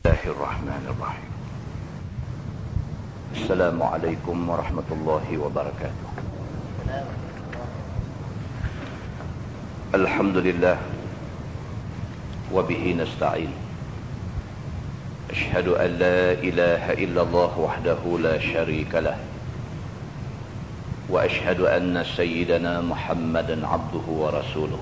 Bismillahirrahmanirrahim. Assalamualaikum warahmatullahi wabarakatuh. Alhamdulillah wa bihi nasta'in. Ashhadu an la ilaha illallah wahdahu la syarika lah. Wa ashhadu anna sayyidana Muhammadan abduhu wa rasuluh.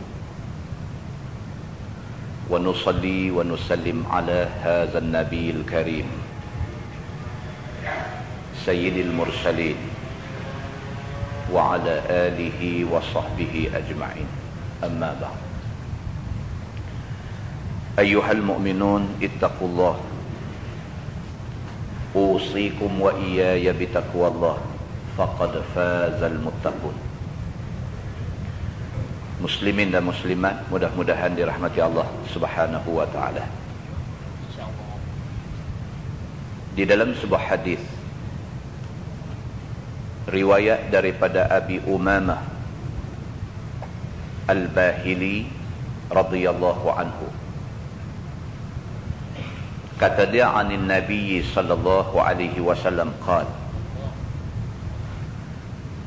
Wa nusalli wa nusallim ala hadha an-nabiyil karim sayyidil mursalin wa ala alihi wa sahbihi ajma'in. Amma ba'd. Ayyuhal mu'minun ittaqullah. Usikum wa iyaya bitaqwallah. Faqad fazal muttaqun. Muslimin dan muslimat, mudah-mudahan dirahmati Allah Subhanahu wa taala. Di dalam sebuah hadis riwayat daripada Abi Umamah Al-Bahili radhiyallahu anhu, kata dia, anin Nabi sallallahu alaihi wasallam qala: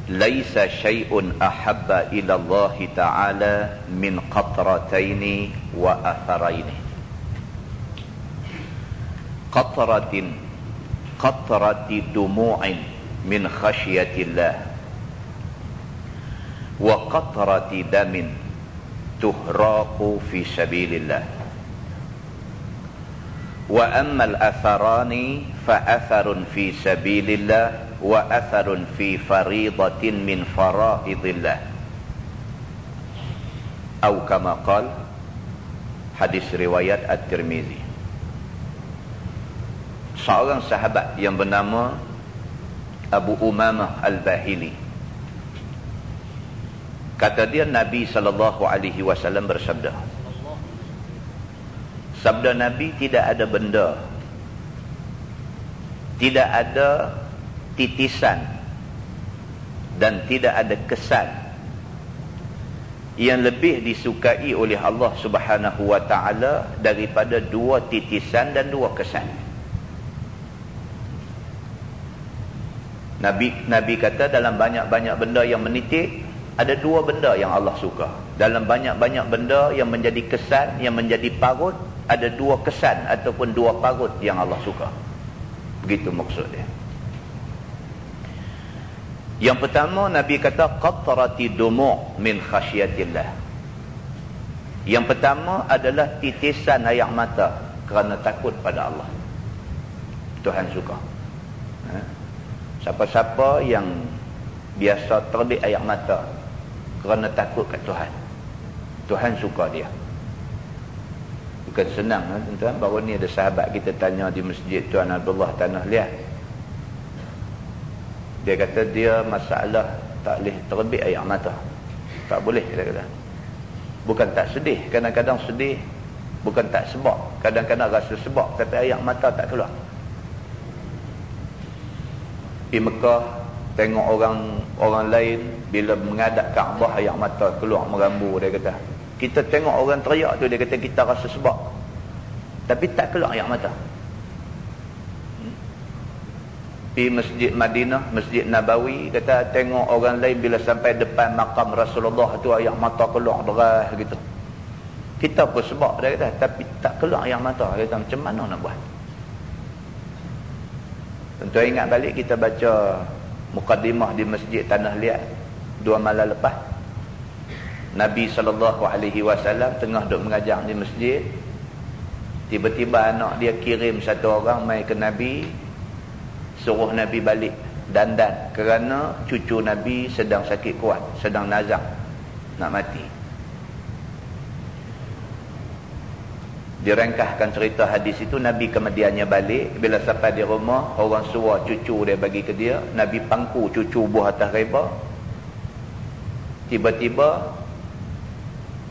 Laisa syai'un ahabba ila Allah ta'ala min qatrataini wa atharaini. Qatrati dumu'in min khasyatillah wa qatrati damin tuhraqu fi sabilillah. Wa ammal atharani fa atharun fi sabilillah wa atharun fi faridatin min faraidillah. Atau kama qala, hadis riwayat At-Tirmizi. Seorang sahabat yang bernama Abu Umamah Al-Bahili, kata dia, Nabi sallallahu alaihi wasallam bersabda. Sabda Nabi, tidak ada benda, tidak ada titisan dan tidak ada kesan yang lebih disukai oleh Allah Subhanahu wa taala daripada dua titisan dan dua kesan. Nabi kata, dalam banyak-banyak benda yang menitik, ada dua benda yang Allah suka. Dalam banyak-banyak benda yang menjadi kesan, yang menjadi parut, ada dua kesan ataupun dua parut yang Allah suka. Begitu maksud dia. Yang pertama, Nabi kata qatrati dumu' min khasyatillah. Yang pertama adalah titisan air mata kerana takut pada Allah. Tuhan suka. Siapa-siapa yang biasa terbit air mata kerana takut kat Tuhan, Tuhan suka dia. Bukan senang, tuan-tuan. Baru ni ada sahabat kita tanya di masjid Tuan Abdullah Tanah Liat. Dia kata dia masalah tak boleh terbit air mata. Tak boleh, dia kata. Bukan tak sedih, kadang-kadang sedih. Bukan tak sebab, kadang-kadang rasa sebab, tapi air mata tak keluar. Di Mekah, tengok orang lain bila menghadap Kaabah air mata keluar merambu, dia kata. Kita tengok orang teriak tu, dia kata kita rasa sebab, tapi tak keluar air mata. Di Masjid Madinah, Masjid Nabawi, kata tengok orang lain bila sampai depan makam Rasulullah tu air mata keluar deras gitu. Kita pun sebab, dia kata, tapi tak keluar air mata. Dia kata, macam mana nak buat? Tentu ingat balik kita baca mukadimah di Masjid Tanah Liat 2 malam lepas. Nabi SAW tengah duduk mengajar di masjid. Tiba-tiba anak dia kirim satu orang mai ke Nabi, suruh Nabi balik dandan kerana cucu Nabi sedang sakit kuat, sedang nazak nak mati. Dirangkahkan cerita hadis itu, Nabi kemudiannya balik. Bila sampai di rumah, orang suruh cucu dia bagi ke dia. Nabi pangku cucu buah atas reba. Tiba-tiba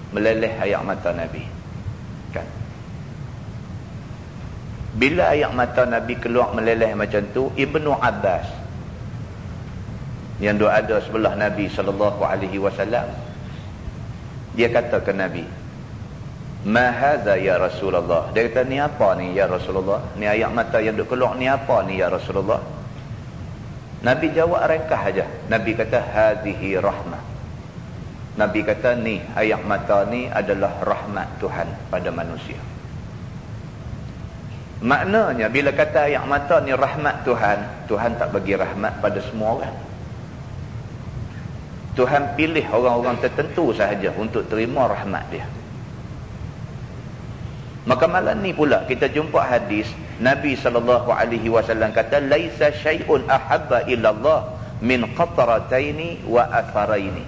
meleleh air mata Nabi. Kan? Bila air mata Nabi keluar meleleh macam tu, Ibnu Abbas yang ada sebelah Nabi SAW, dia kata ke Nabi, Ma hadza ya Rasulullah. Dia kata, ni apa ni ya Rasulullah? Ni air mata yang duk keluar ni apa ni ya Rasulullah? Nabi jawab ringkas aja. Nabi kata, hadhihi rahmah. Nabi kata, ni air mata ni adalah rahmat Tuhan pada manusia. Maknanya bila kata air mata ni rahmat Tuhan, Tuhan tak bagi rahmat pada semua orang. Tuhan pilih orang-orang tertentu sahaja untuk terima rahmat dia. Maka malam ni pula kita jumpa hadis Nabi SAW kata, laisa syai'un ahabba ila Allah min qatrataini wa atharaini.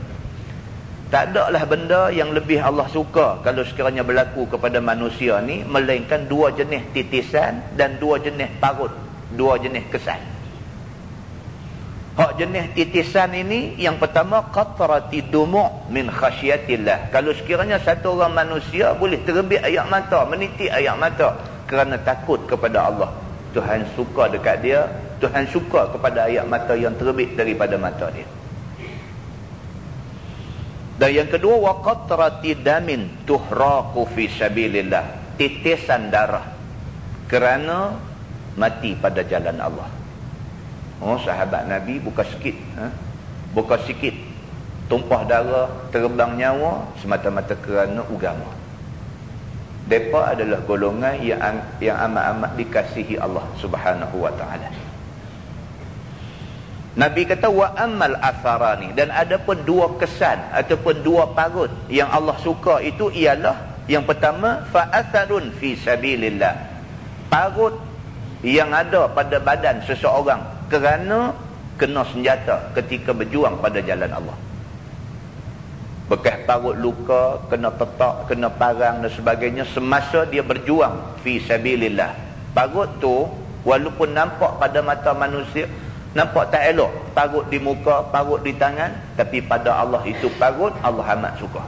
Tak ada lah benda yang lebih Allah suka kalau sekiranya berlaku kepada manusia ni, melainkan dua jenis titisan dan dua jenis parut, dua jenis kesan. Hak jenis titisan ini, yang pertama qatrati dumu' min khasyatillah. Kalau sekiranya satu orang manusia boleh terbit air mata, menitik air mata kerana takut kepada Allah, Tuhan suka dekat dia, Tuhan suka kepada air mata yang terbit daripada mata dia. Dan yang kedua, wa qatrati damin tuhraqu fi sabilillah. Titisan darah kerana mati pada jalan Allah. Oh, sahabat Nabi bukan sikit, bukan sikit tumpah darah, terbang nyawa semata-mata kerana agama. Mereka adalah golongan yang amat-amat dikasihi Allah Subhanahu wa taala. Nabi kata, wa ammal atharani, dan ada pun dua kesan ataupun dua parut yang Allah suka itu ialah, yang pertama, fa atharun fi sabilillah. Parut yang ada pada badan seseorang kerana kena senjata ketika berjuang pada jalan Allah. Bekas parut luka, kena petak, kena parang dan sebagainya semasa dia berjuang fi sabilillah. Parut tu walaupun nampak pada mata manusia nampak tak elok, parut di muka, parut di tangan, tapi pada Allah itu parut, Allah amat suka.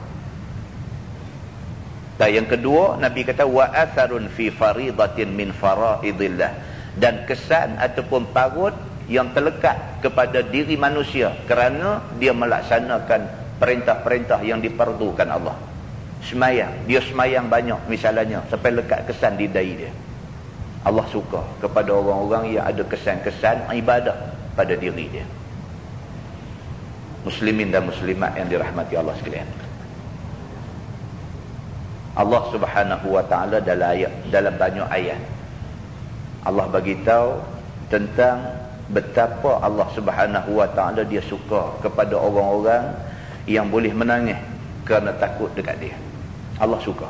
Dan yang kedua, Nabi kata, wa atharun fi faridatin min faraidillah, dan kesan ataupun parut yang terlekat kepada diri manusia kerana dia melaksanakan perintah-perintah yang diperdukan Allah. Semayang, dia semayang banyak misalnya, sampai lekat kesan di dahi dia. Allah suka kepada orang-orang yang ada kesan-kesan ibadah pada diri dia. Muslimin dan muslimat yang dirahmati Allah sekalian, Allah Subhanahu wa taala dalam banyak ayat Allah bagi tahu tentang betapa Allah Subhanahu wa taala dia suka kepada orang-orang yang boleh menangis kerana takut dekat dia. Allah suka.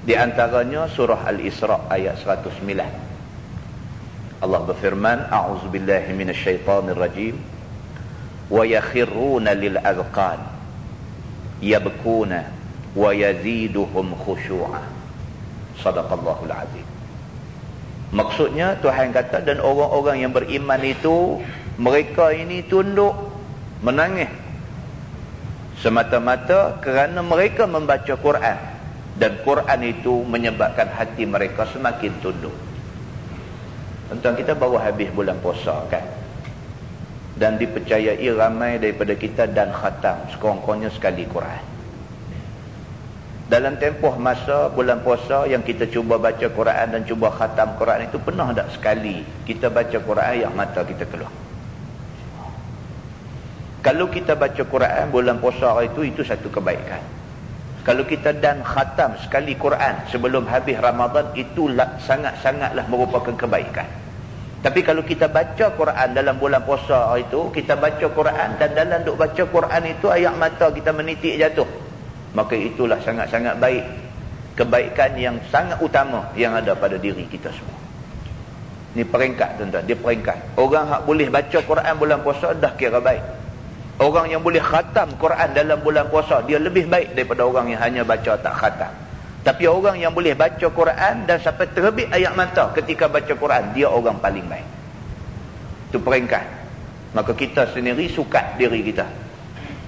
Di antaranya surah Al-Isra ayat 109. Allah berfirman, a'udzubillahi minasyaitonir rajim, wa yakhiruna lil azqan yabkuna wa yaziduhum khusyu'a. Sadaqallahul azim. Maksudnya Tuhan kata, dan orang-orang yang beriman itu, mereka ini tunduk menangis semata-mata kerana mereka membaca Quran, dan Quran itu menyebabkan hati mereka semakin tunduk. Tuan-tuan, kita baru habis bulan puasa kan, dan dipercayai ramai daripada kita dan khatam sekurang-kurangnya sekali Quran. Dalam tempoh masa bulan puasa yang kita cuba baca Quran dan cuba khatam Quran itu, pernah tak sekali kita baca Quran yang mata kita keluar? Kalau kita baca Quran bulan puasa itu satu kebaikan. Kalau kita dan khatam sekali Quran sebelum habis Ramadan, itu sangat-sangatlah merupakan kebaikan. Tapi kalau kita baca Quran dalam bulan puasa itu, kita baca Quran dan dalam duk baca Quran itu ayat mata kita menitik jatuh, maka itulah sangat-sangat baik. Kebaikan yang sangat utama yang ada pada diri kita semua. Ini peringkat, tuan-tuan, dia peringkat. Orang yang boleh baca Quran bulan puasa dah kira baik. Orang yang boleh khatam Quran dalam bulan puasa, dia lebih baik daripada orang yang hanya baca tak khatam. Tapi orang yang boleh baca Quran dan sampai terbit ayat mata ketika baca Quran, dia orang paling baik. Itu peringkat. Maka kita sendiri sukat diri kita.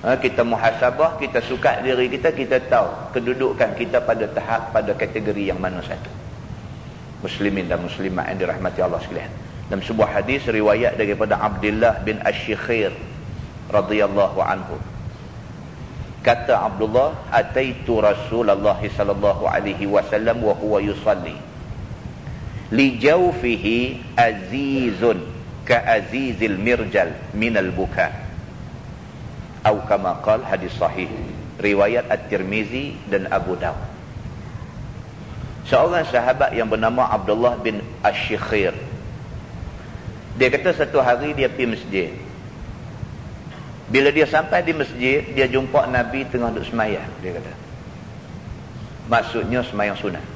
Kita muhasabah, kita sukat diri kita, kita tahu kedudukan kita pada tahap, pada kategori yang mana satu. Muslimin dan muslimat yang dirahmati Allah sekalian. Dalam sebuah hadis riwayat daripada Abdullah bin Asy-Syikhir radhiyallahu anhu, Kata Abdullah, ataitu Rasulullah sallallahu alaihi wasallam wa huwa yusalli li jawfihi azizun ka azizil mirjal minal buka, atau kama qala, hadis sahih riwayat At-Tirmizi dan Abu Dawud. Seorang sahabat yang bernama Abdullah bin Asy-Syikhir, dia kata satu hari dia pergi masjid. Bila dia sampai di masjid, dia jumpa Nabi tengah duduk semayang, dia kata. Maksudnya semayang sunat.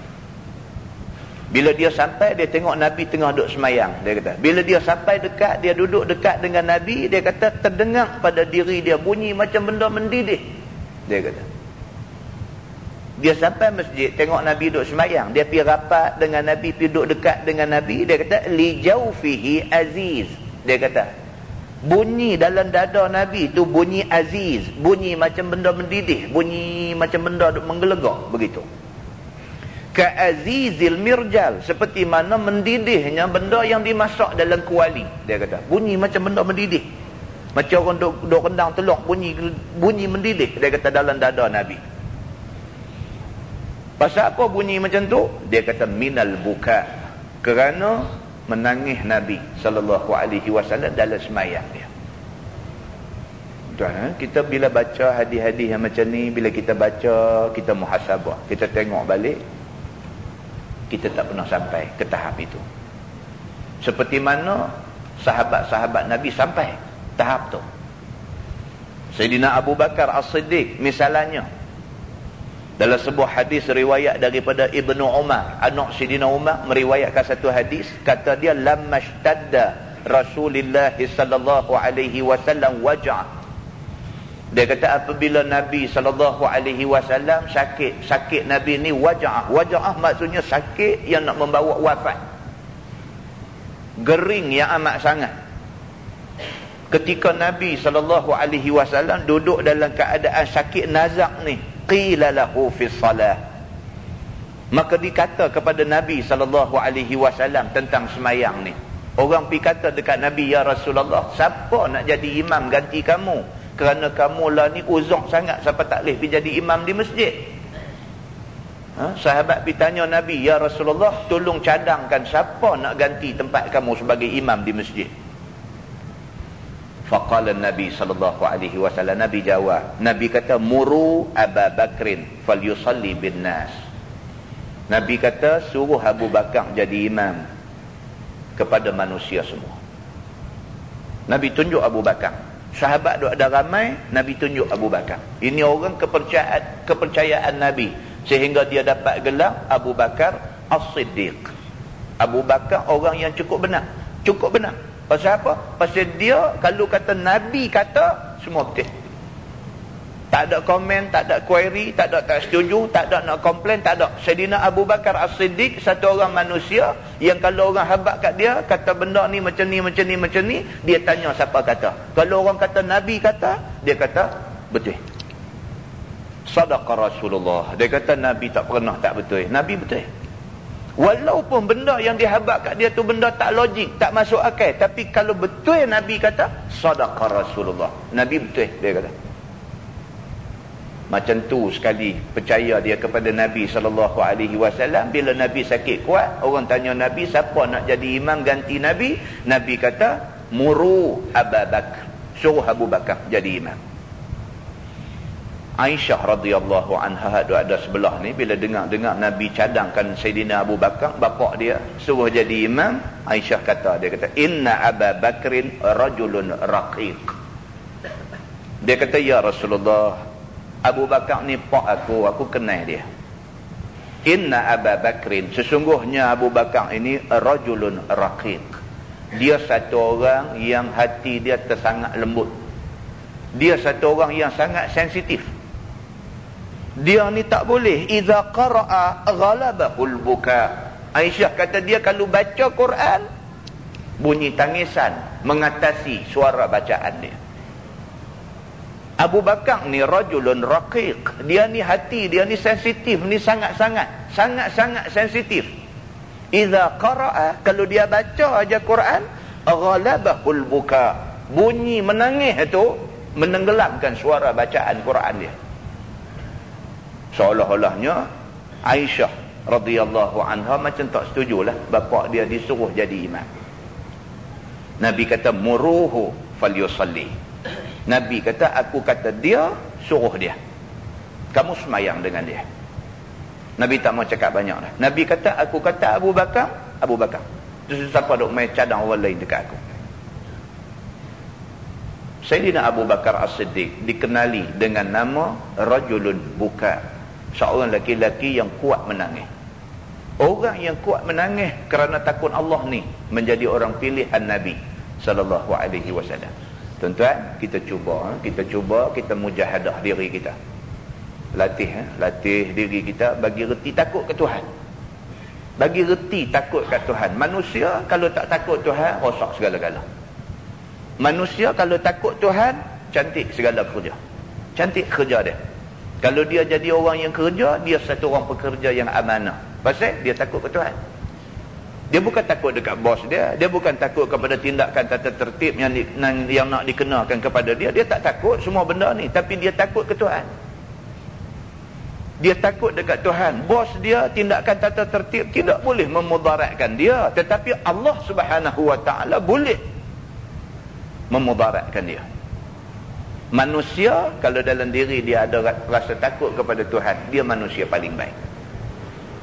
Bila dia sampai, dia tengok Nabi tengah duduk semayang, dia kata. Bila dia sampai dekat, dia duduk dekat dengan Nabi, dia kata terdengar pada diri dia bunyi macam benda mendidih, dia kata. Dia sampai masjid, tengok Nabi duduk semayang, dia pergi rapat dengan Nabi, pergi duduk dekat dengan Nabi, dia kata li jawfihi aziz, dia kata bunyi dalam dada Nabi tu bunyi aziz, bunyi macam benda mendidih, bunyi macam benda menggelegak begitu. Ka azizil mirjal, seperti mana mendidihnya benda yang dimasak dalam kuali, dia kata. Bunyi macam benda mendidih. Macam orang duk rendang telur, bunyi mendidih, dia kata, dalam dada Nabi. Pasal apa bunyi macam tu? Dia kata minal buka, kerana menangis Nabi sallallahu alaihi wasallam dalam semayang dia. Tuan, kita bila baca hadis-hadis yang macam ni, bila kita baca, kita muhasabah, kita tengok balik, kita tak pernah sampai ke tahap itu. Seperti mana sahabat-sahabat Nabi sampai tahap tu. Sayyidina Abu Bakar As-Siddiq misalnya, dalam sebuah hadis riwayat daripada Ibnu Umar, anak Sayyidina Umar meriwayatkan satu hadis, kata dia lammashtadda Rasulullah sallallahu alaihi wasallam waj'a. Dia kata apabila Nabi sallallahu alaihi wasallam sakit Nabi ni waj'ah. Waj'ah maksudnya sakit yang nak membawa wafat. Gering yang amat sangat. Ketika Nabi sallallahu alaihi wasallam duduk dalam keadaan sakit nazak ni, qila lahu fi salah, maka dikata kepada Nabi sallallahu alaihi wasallam tentang semayang ni. Orang pergi kata dekat Nabi, ya Rasulullah, siapa nak jadi imam ganti kamu? Kerana kamu lah ni uzur sangat sampai tak boleh pergi jadi imam di masjid. Sahabat pergi tanya Nabi, ya Rasulullah, tolong cadangkan siapa nak ganti tempat kamu sebagai imam di masjid. Faqala Nabi sallallahu alaihi wasallam, Nabi jawab, Nabi kata muru Abu Bakrin falyusalli bin nas. Nabi kata suruh Abu Bakar jadi imam kepada manusia semua. Nabi tunjuk Abu Bakar. Sahabat duk ada ramai, Nabi tunjuk Abu Bakar. Ini orang kepercayaan Nabi, sehingga dia dapat gelar Abu Bakar As-Siddiq. Abu Bakar orang yang cukup benar. Cukup benar. Pasal apa? Pasal dia kalau kata Nabi kata, semua betul. Tak ada komen, tak ada query, tak ada tak setuju, tak ada nak komplain, tak ada. Sayyidina Abu Bakar As-Siddiq satu orang manusia yang kalau orang habaq kat dia, kata benda ni macam ni, macam ni, macam ni, dia tanya siapa kata. Kalau orang kata Nabi kata, dia kata betul. Sadaqa Rasulullah. Dia kata Nabi tak pernah tak betul. Nabi betul. Walaupun benda yang dihabaq kat dia tu benda tak logik, tak masuk akal, tapi kalau betul Nabi kata, sadaqa Rasulullah. Nabi betul, dia kata. Macam tu sekali percaya dia kepada Nabi sallallahu alaihi wasallam. Bila Nabi sakit kuat, orang tanya Nabi, siapa nak jadi imam ganti Nabi? Nabi kata, muru Abu Bakar, suruh Abu Bakar jadi imam. Aisyah radhiyallahu anha ada sebelah ni, bila dengar Nabi cadangkan Sayyidina Abu Bakar, bapak dia suruh jadi imam, Aisyah kata, dia kata, inna Abu Bakrin rajulun raqiq. Dia kata, ya Rasulullah, Abu Bakar ni pak aku kenal dia. Inna Abu Bakrin, sesungguhnya Abu Bakar ini rajulun raqiq. Dia satu orang yang hati dia tersangat lembut. Dia satu orang yang sangat sensitif. Dia ni tak boleh, idza qara'a ghalabahul buka. Aisyah kata dia kalau baca Quran, bunyi tangisan mengatasi suara bacaan dia. Abu Bakar ni rajulun raqiq. Dia ni hati, dia ni sensitif, ni sangat-sangat sensitif. Idza qara'a, kalau dia baca aja Quran, ghalabahul buka. Bunyi menangis itu menenggelamkan suara bacaan Quran dia. Seolah-olahnya Aisyah radhiyallahu anha macam tak setujulah bapa dia disuruh jadi imam. Nabi kata muruhu falyusalli. Nabi kata aku kata dia, suruh dia. Kamu semayang dengan dia. Nabi tak mau cakap banyak dah. Nabi kata aku kata Abu Bakar, Abu Bakar. Terus siapa duk main cadang orang lain dekat aku. Sayyidina Abu Bakar As-Siddiq dikenali dengan nama Rajulun Buka, seorang lelaki-lelaki yang kuat menangis. Orang yang kuat menangis kerana takut Allah ni menjadi orang pilihan Nabi sallallahu alaihi wasallam. Tuan-tuan, kita cuba kita mujahadah diri kita. Latih diri kita bagi reti takut ke Tuhan. Bagi reti takut ke Tuhan. Manusia kalau tak takut Tuhan, rosak segala-gala. Manusia kalau takut Tuhan, cantik segala kerja. Cantik kerja dia. Kalau dia jadi orang yang kerja, dia satu orang pekerja yang amanah. Pasal dia takut ke Tuhan. Dia bukan takut dekat bos dia. Dia bukan takut kepada tindakan tata tertib yang nak dikenakan kepada dia. Dia tak takut semua benda ni. Tapi dia takut ke Tuhan. Dia takut dekat Tuhan. Bos dia tindakan tata tertib tidak boleh memudaratkan dia. Tetapi Allah Subhanahu Wa Taala boleh memudaratkan dia. Manusia kalau dalam diri dia ada rasa takut kepada Tuhan, dia manusia paling baik.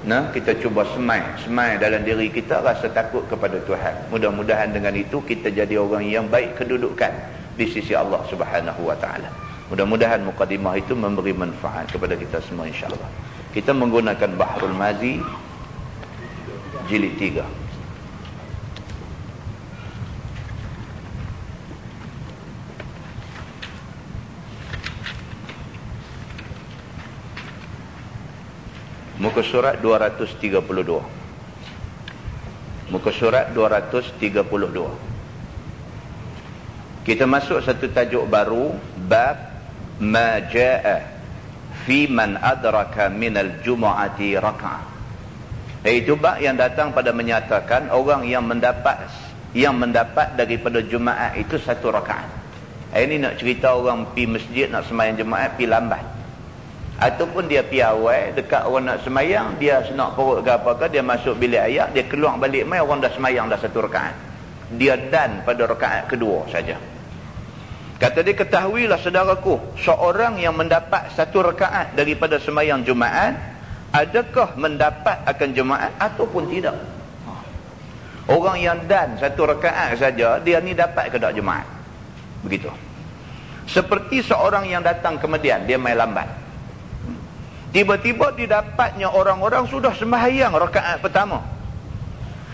Nah, kita cuba semai dalam diri kita rasa takut kepada Tuhan. Mudah-mudahan dengan itu kita jadi orang yang baik kedudukan di sisi Allah Subhanahu Wa Taala. Mudah-mudahan mukadimah itu memberi manfaat kepada kita semua insya-Allah. Kita menggunakan Bahrul Mazi jilid 3. Muka surat 232. Muka surat 232. Kita masuk satu tajuk baru, bab ma jaa fi man adraka minal jumu'ati raka'ah. Iaitu bab yang datang pada menyatakan orang yang mendapat daripada Jumaat itu satu rakaat. Ini nak cerita orang pi masjid nak sembahyang Jumaat pi lambat. Ataupun dia pi awal dekat orang nak semayang, dia senak perut ke apa ke, dia masuk bilik air, dia keluar balik mai orang dah semayang dah satu rakaat. Dia dan pada rakaat kedua saja. Kata dia, ketahuilah saudaraku, seorang yang mendapat satu rakaat daripada semayang Jumaat, adakah mendapat akan Jumaat ataupun tidak? Orang yang dan satu rakaat saja, dia ni dapat ke tak Jumaat? Begitu. Seperti seorang yang datang kemudian, dia mai lambat. Tiba-tiba didapatnya orang-orang sudah sembahyang rakaat pertama.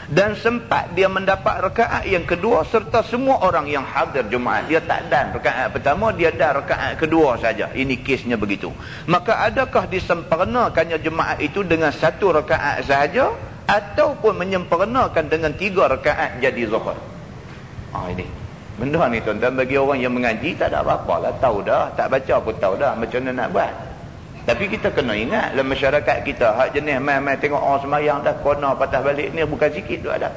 Dan sempat dia mendapat rakaat yang kedua serta semua orang yang hadir Jumaat. Dia tak dan rakaat pertama, dia dan rakaat kedua saja. Ini kesnya begitu. Maka adakah disempurnakannya Jumaat itu dengan satu rakaat sahaja ataupun menyempurnakan dengan 3 rakaat jadi zuhur? Ini. Benda ni tuan-tuan bagi orang yang mengaji tak ada apa-apa lah. Tahu dah. Tak baca pun tahu dah macam mana nak buat. Tapi kita kena ingat dalam masyarakat kita, hak jenis mai-mai tengok orang semayang dah kona patah balik ni bukan sikit tu ada.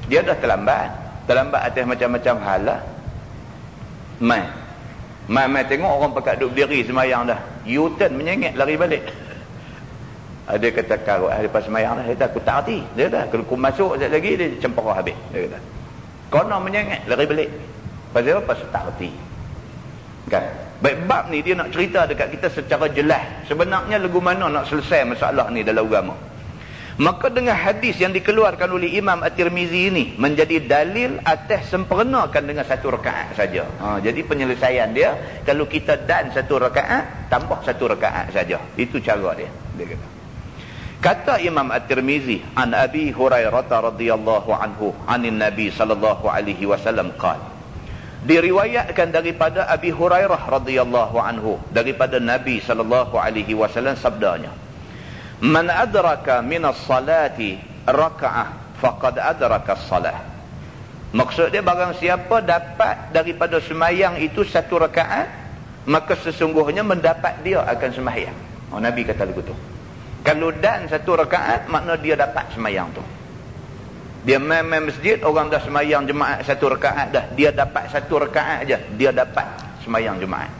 Dia dah terlambat atas macam-macam hal lah. Mai tengok orang pakat duduk berdiri semayang dah, U-turn menyengit lari balik. Ada kata karut lepas semayang dah, dia kata aku tak hati. Dia kata kalau aku masuk sekejap lagi dia cemperah habis. Dia kata kona menyengit lari balik. Pasal apa? Pasal tak hati. Kan? Baik, bab ni dia nak cerita dekat kita secara jelas sebenarnya lagu mana nak selesai masalah ni dalam agama. Maka dengan hadis yang dikeluarkan oleh Imam At-Tirmizi ini menjadi dalil atas sempurnakan dengan satu rakaat saja. Jadi penyelesaian dia kalau kita dan satu rakaat tambah satu rakaat saja. Itu cara dia. Dia kata Imam At-Tirmizi an Abi Hurairah radhiyallahu anhu anin Nabi sallallahu alaihi wasallam qala, diriwayatkan daripada Abi Hurairah radhiyallahu anhu daripada Nabi sallallahu alaihi wasallam sabdanya, man adraka minas salati raka'ah faqad adraka as-salah. Maksud dia barang siapa dapat daripada sembahyang itu satu rakaat, maka sesungguhnya mendapat dia akan sembahyang. Nabi kata begitu. Kalau dan satu rakaat makna dia dapat sembahyang tu. Dia main masjid, orang dah semayang Jumaat satu rakaat dah. Dia dapat satu rakaat aja, dia dapat semayang Jumaat.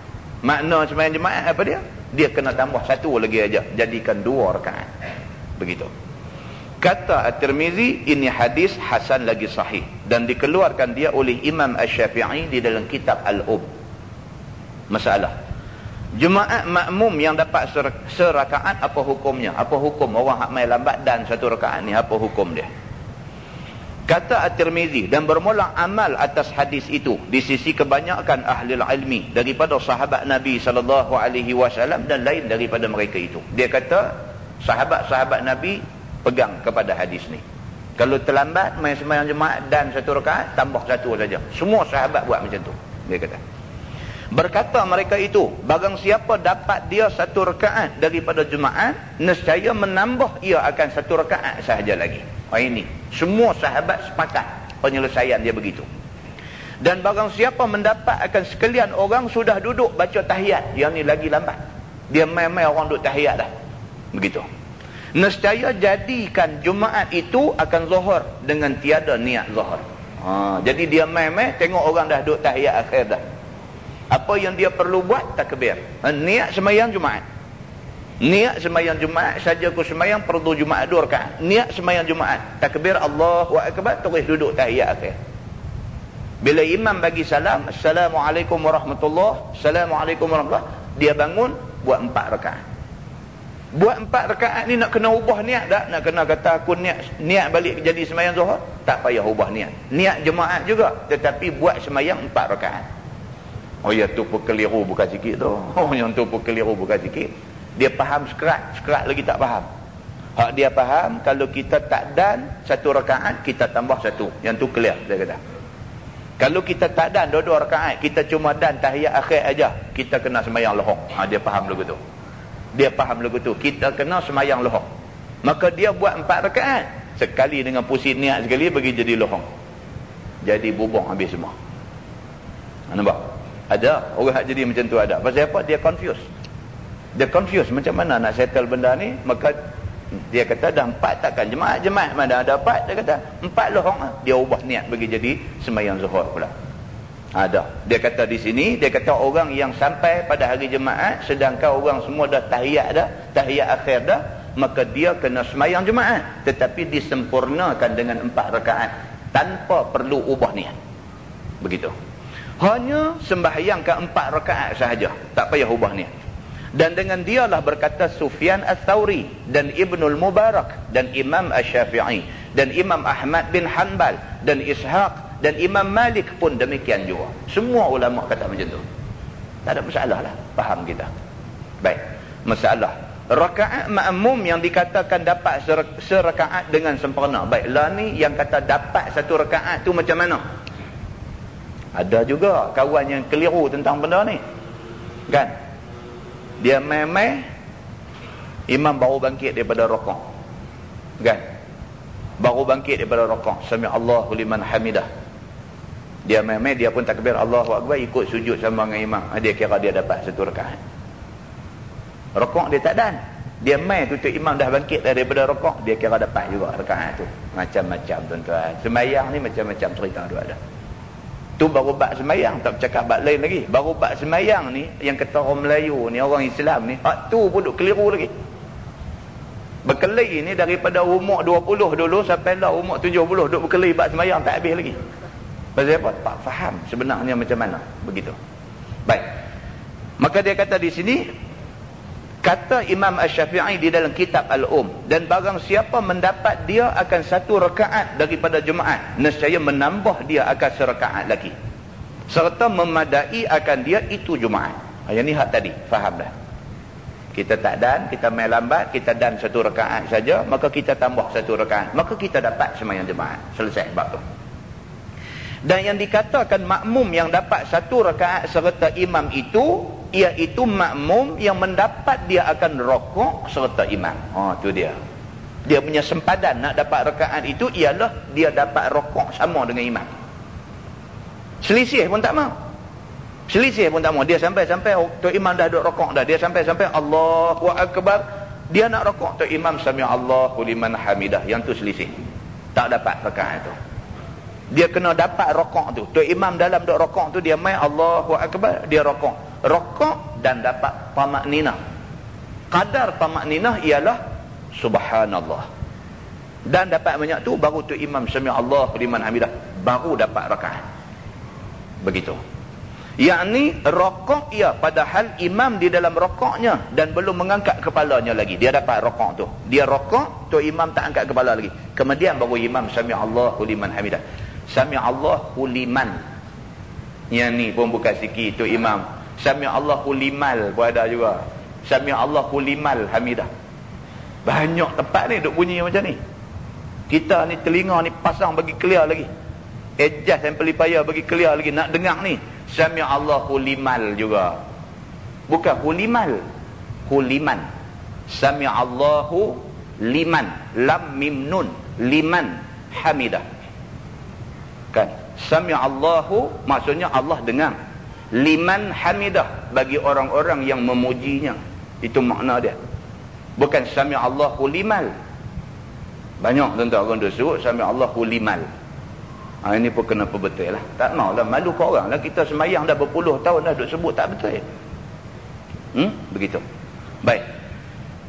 Makna semayang Jumaat apa dia? Dia kena tambah satu lagi aja, jadikan 2 rakaat. Begitu. Kata At-Tirmizi, ini hadis hasan lagi sahih dan dikeluarkan dia oleh Imam Asy-Syafi'i di dalam kitab Al-Um. Masalah jemaah makmum yang dapat serakaat, apa hukumnya? Apa hukum orang hak main lambat dan 1 rakaat ni, apa hukum dia? Kata At-Tirmizi, dan bermula amal atas hadis itu di sisi kebanyakan ahli ilmi daripada sahabat Nabi SAW dan lain daripada mereka itu. Dia kata sahabat-sahabat Nabi pegang kepada hadis ni. Kalau terlambat main sembahyang jemaah dan 1 rakaat, tambah 1 saja. Semua sahabat buat macam tu. Dia kata. Berkata mereka itu, barang siapa dapat dia 1 rakaat daripada jemaah, nescaya menambah ia akan 1 rakaat sahaja lagi. Ini semua sahabat sepakat penyelesaian dia begitu. Dan barang siapa mendapat akan sekalian orang sudah duduk baca tahiyat, yang ni lagi lambat, dia main-main orang duduk tahiyat dah, begitu, nescaya jadikan Jumaat itu akan zuhur dengan tiada niat zuhur. Jadi dia main-main tengok orang dah duduk tahiyat akhir dah. Apa yang dia perlu buat? Takbir. Niat sembahyang Jumaat. Niat sembahyang Jumaat saja, aku sembahyang fardu Jumaat 2 rakaat. Niat sembahyang Jumaat, takbir Allahu akbar, terus duduk tahiyat akhir. Bila imam bagi salam, Assalamualaikum warahmatullahi, Assalamualaikum warahmatullahi, dia bangun buat 4 rakaat. Buat 4 rakaat ni nak kena ubah niat tak? Nak kena kata aku niat balik jadi sembahyang zuhur? Tak payah ubah niat. Niat jemaat juga, tetapi buat sembahyang 4 rakaat. Oh ya, tu pun keliru bukan sikit tu. Oh yang tu pun keliru bukan sikit. Dia faham sekerat lagi tak faham. Hak dia faham, kalau kita tak dan 1 rakaat, kita tambah 1. Yang tu clear, dia kata. Kalau kita tak dan 2 rakaat, kita cuma dan tahiyat akhir aja, kita kena sembahyang lohong. Dia faham lagu tu. Dia faham lagu tu. Kita kena sembahyang lohong. Maka dia buat 4 rakaat. Sekali dengan pusing niat sekali, bagi jadi lohong. Jadi bubong habis semua. Nampak? Ada. Orang jadi macam tu ada. Pasal apa? Dia confused. Dia confused macam mana nak settle benda ni. Maka dia kata dah 4 takkan jemaat mana ada 4. Dia kata 4 lohong lah. Dia ubah niat bagi jadi sembahyang zuhur pula. Ada. Dia kata di sini, dia kata orang yang sampai pada hari jemaat sedangkan orang semua dah tahiyat akhir dah, maka dia kena sembahyang jemaat, tetapi disempurnakan dengan 4 rakaat tanpa perlu ubah niat. Begitu. Hanya sembahyang ke 4 rakaat sahaja, tak payah ubah niat. Dan dengan dialah berkata Sufyan Ats-Tsauri dan Ibnul Mubarak dan Imam Asy-Syafi'i dan Imam Ahmad bin Hanbal dan Ishaq dan Imam Malik pun demikian juga. Semua ulama kata macam tu. Tak ada masalah lah, faham kita. Baik, masalah rakaat makmum yang dikatakan dapat serakaat dengan sempurna. Baiklah, ni yang kata dapat 1 rakaat tu macam mana? Ada juga kawan yang keliru tentang benda ni, kan? Dia memang imam baru bangkit daripada rukuk, kan? Baru bangkit daripada rukuk, sami Allahu liman hamidah. Dia memang dia pun takbir Allahu akbar, ikut sujud sama dengan imam. Dia kira dia dapat 1 rakaat. Rukuk dia tak dan. Dia mai tutup imam dah bangkit daripada rukuk, dia kira dapat juga rakaat tu. Macam-macam tuan-tuan. Sembahyang ni macam-macam cerita tu ada. Tu baru bab sembahyang, tak bercakap bab lain lagi. Baru bab sembahyang ni, yang kata orang Melayu ni, orang Islam ni, tu pun duk keliru lagi. Berkelahi ni daripada umur 20 dulu sampai lah umur 70 duk berkelahi bab sembahyang tak habis lagi. Pasal apa? Tak faham sebenarnya macam mana. Begitu. Baik. Maka dia kata di sini, kata Imam Asy-Syafi'i di dalam kitab Al-Um, dan barang siapa mendapat dia akan 1 rakaat daripada jemaat, nescaya menambah dia akan 1 rakaat lagi, serta memadai akan dia itu jemaat. Yang ni hak tadi, faham dah? Kita tak dan, kita main lambat, kita dan 1 rakaat saja, maka kita tambah 1 rakaat, maka kita dapat sembahyang jemaat. Selesai bab tu. Dan yang dikatakan makmum yang dapat 1 rakaat serta imam itu, iaitu makmum yang mendapat dia akan rokok serta imam. Tu dia. Dia punya sempadan nak dapat rakaat itu ialah dia dapat rokok sama dengan imam. Selisih pun tak mau. Selisih pun tak mau. Dia sampai-sampai tu imam dah duduk rokok dah. Dia sampai-sampai Allahu akbar, dia nak rokok, tu imam sami Allahu liman hamidah. Yang tu selisih. Tak dapat rakaat itu. Dia kena dapat rokok tu. Tu imam dalam duduk rokok tu, dia main Allahu akbar, dia rokok dan dapat tamakninah. Kadar tamakninah ialah subhanallah. Dan dapat banyak tu baru tu imam sami Allahu liman hamidah, baru dapat rakaat. Begitu. Yakni rokok ya, padahal imam di dalam rokoknya dan belum mengangkat kepalanya lagi, dia dapat rokok tu. Dia rokok tu, imam tak angkat kepala lagi, kemudian baru imam sami Allahu liman hamidah. Sami Allahu liman, yang ni pun bukan sikit tu imam. Sami Allahu limal pun ada juga. Sami Allahu limal hamidah. Banyak tempat ni duk bunyi macam ni. Kita ni telinga ni pasang bagi clear lagi, adjust amplifier bagi clear lagi, nak dengar ni Sami Allahu limal juga. Bukan hulimal, huliman. Sami Allahu liman, lam mim nun, liman hamidah. Kan? Sami Allahu maksudnya Allah dengar. Liman hamidah, bagi orang-orang yang memujinya. Itu makna dia. Bukan Sami Allahu limal. Banyak tuan-tuan orang dia sebut Sami Allahu limal. Ini pun kena betul lah. Tak maulah, malu kau orang lah. Kita semayang dah berpuluh tahun dah duk sebut tak betul. Begitu. Baik.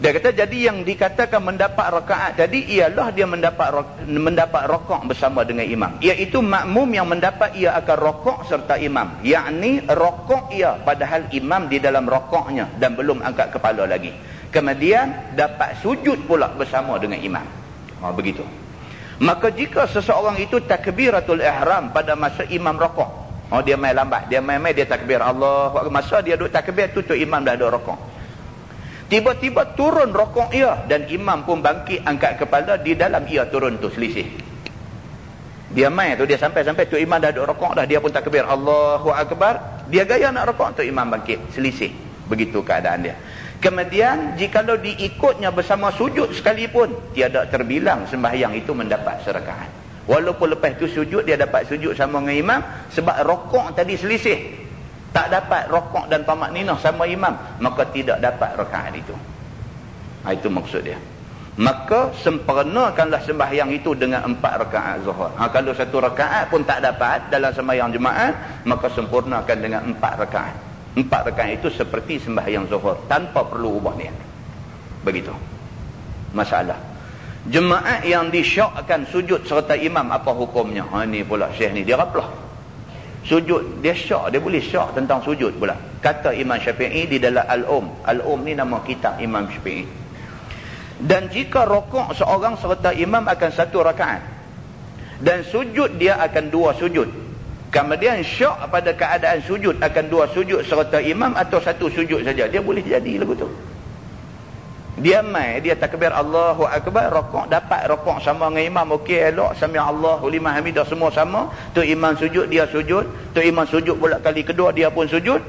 Dia kata jadi yang dikatakan mendapat rakaat tadi ialah dia mendapat rokok bersama dengan imam. Iaitu makmum yang mendapat ia akan rokok serta imam. Yakni rokok ia padahal imam di dalam rokoknya dan belum angkat kepala lagi. Kemudian dapat sujud pula bersama dengan imam. Begitu. Maka jika seseorang itu takbiratul ihram pada masa imam rokok, dia main lambat, dia main dia takbir Allah, masa dia duduk takbir tu imam dah ada rokok, tiba-tiba turun rokok ia dan imam pun bangkit angkat kepala, di dalam ia turun tu selisih. Dia main tu, dia sampai tu imam dah ada rokok dah, dia pun takbir Allahu Akbar, dia gaya nak rokok tu imam bangkit, selisih. Begitu keadaan dia. Kemudian jikalau diikutnya bersama sujud sekalipun, tiada terbilang sembahyang itu mendapat serakaat. Walaupun lepas tu sujud, dia dapat sujud sama dengan imam, sebab rokok tadi selisih, tak dapat rokok dan tamakninah sama imam, maka tidak dapat rakaat itu. Itu maksud dia. Maka sempurnakanlah sembahyang itu dengan 4 rakaat zuhur. Kalau 1 rakaat pun tak dapat dalam sembahyang jemaat, maka sempurnakan dengan 4 rakaat. 4 rakaat itu seperti sembahyang zuhur tanpa perlu ubah niat. Begitu. Masalah jemaat yang disyakkan sujud serta imam, apa hukumnya? Ini pula syekh ni dia raplah. Sujud dia syak, dia boleh syak tentang sujud pula. Kata Imam Syafi'i di dalam Al-Um ni nama kitab Imam Syafi'i. Dan jika rokok seorang serta imam akan 1 rakaat dan sujud dia akan 2 sujud, kemudian syak pada keadaan sujud akan 2 sujud serta imam atau 1 sujud saja, dia boleh jadi lagu tu. Dia main, dia takbir Allahu Akbar, rokok, dapat rokok sama dengan imam, okey elok, sami Allahu liman hamidah, semua sama. Tu imam sujud, dia sujud. Tu imam sujud pula kali kedua, dia pun sujud.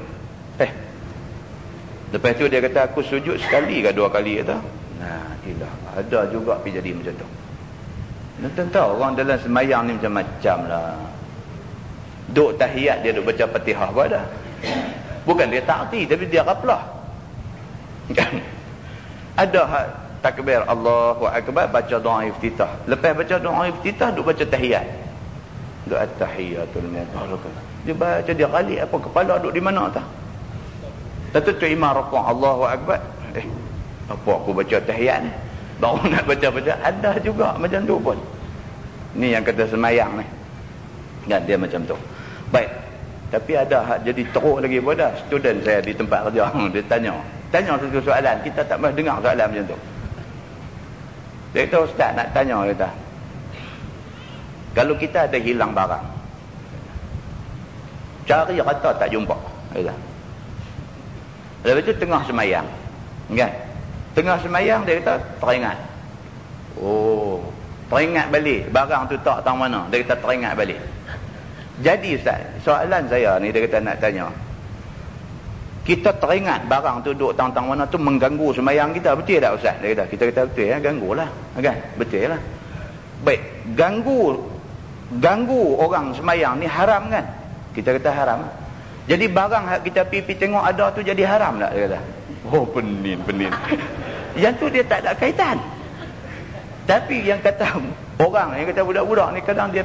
Lepas tu dia kata aku sujud sekali ke 2 kali kata. Nah, tidak. Ada juga pergi jadi macam tu. Nak tahu orang dalam semayang ni macam-macam lah. Duk tahiyat dia duk baca Fatihah pun ada. Bukan dia tak arti, tapi dia raplah. Kan? Ada takbir Allahu Akbar, baca doa iftitah. Lepas baca doa iftitah, duk baca tahiyat. Duk at-tahiyatul mubarakah. Dia baca, dia kali apa kepala duk di mana tak? Tentu tu imam rukuk Allahu Akbar. Apa aku baca tahiyat ni? Baru nak baca-baca, ada juga macam tu pun. Ni yang kata semayang ni. Kan dia macam tu. Baik. Tapi ada hak jadi teruk lagi pun dah. Student saya di tempat kerja, dia tanya satu soalan, kita tak pernah dengar soalan macam tu. Dia kata, ustaz nak tanya, kata, kalau kita ada hilang barang, cari rata tak jumpa, kata. Lepas tu tengah semayang, kan? Tengah semayang dia kata teringat. Oh, teringat balik barang tu tak tahu mana. Dia kata teringat balik. Jadi ustaz, soalan saya ni, dia kata nak tanya, kita teringat barang tu duduk tang-tang mana tu mengganggu semayang kita, betul tak ustaz? Dia kata, kita kata betul ya, ganggulah, kan? Betul lah. Baik, ganggu orang semayang ni haram kan? Kita kata haram. Jadi barang kita pergi tengok ada tu jadi haram tak? Dia kata. Oh, penin. Yang tu dia tak ada kaitan. Tapi yang kata orang, yang kata budak-budak ni kadang dia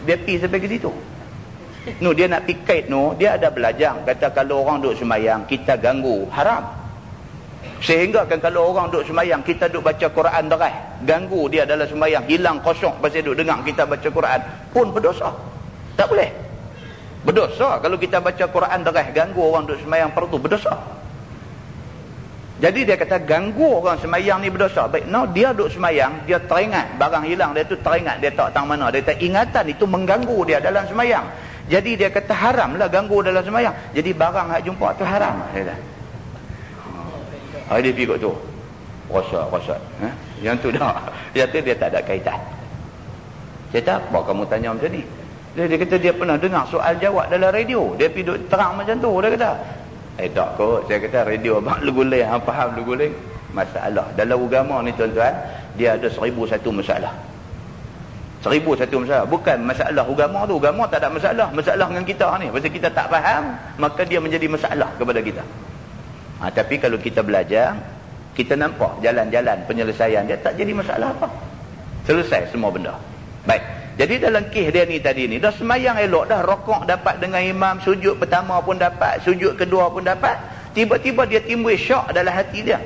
pergi sampai ke situ. No, dia nak pergi kait no, dia ada belajar. Kata kalau orang duduk semayang, kita ganggu, haram. Sehingga kan kalau orang duduk sembahyang, kita duduk baca Quran deras, ganggu dia dalam sembahyang, hilang kosong pasal duduk dengar kita baca Quran, pun berdosa. Tak boleh. Berdosa kalau kita baca Quran deras, ganggu orang duduk sembahyang fardu, berdosa. Jadi dia kata ganggu orang sembahyang ni berdosa. Baik, dia duduk sembahyang, dia teringat barang hilang dia tu, teringat dia tak tang mana. Dia kata ingatan itu mengganggu dia dalam sembahyang. Jadi dia kata haramlah ganggu dalam sembahyang. Jadi barang hak jumpa tu haram. Dia kata. Dia pergi kot tu. Rosak. Yang tu dah. Yang tu dia tak ada kaitan. Saya kata, apa kamu tanya macam ni? Dia kata dia pernah dengar soal jawab dalam radio. Dia pergi duduk terang macam tu. Dia kata, tak kot. Saya kata radio abang luguling. Faham luguling? Masalah. Dalam agama ni tuan-tuan, dia ada 1001 masalah. 1001 masalah. Bukan masalah agama tu. Agama tak ada masalah. Masalah dengan kita ni. Pasal kita tak faham, maka dia menjadi masalah kepada kita. Tapi kalau kita belajar, kita nampak jalan-jalan penyelesaian dia, tak jadi masalah apa. Selesai semua benda. Baik. Jadi dalam kes dia ni tadi ni, dah semayang elok, dah rokok dapat dengan imam, sujud pertama pun dapat, sujud kedua pun dapat. Tiba-tiba dia timbul syak dalam hati dia.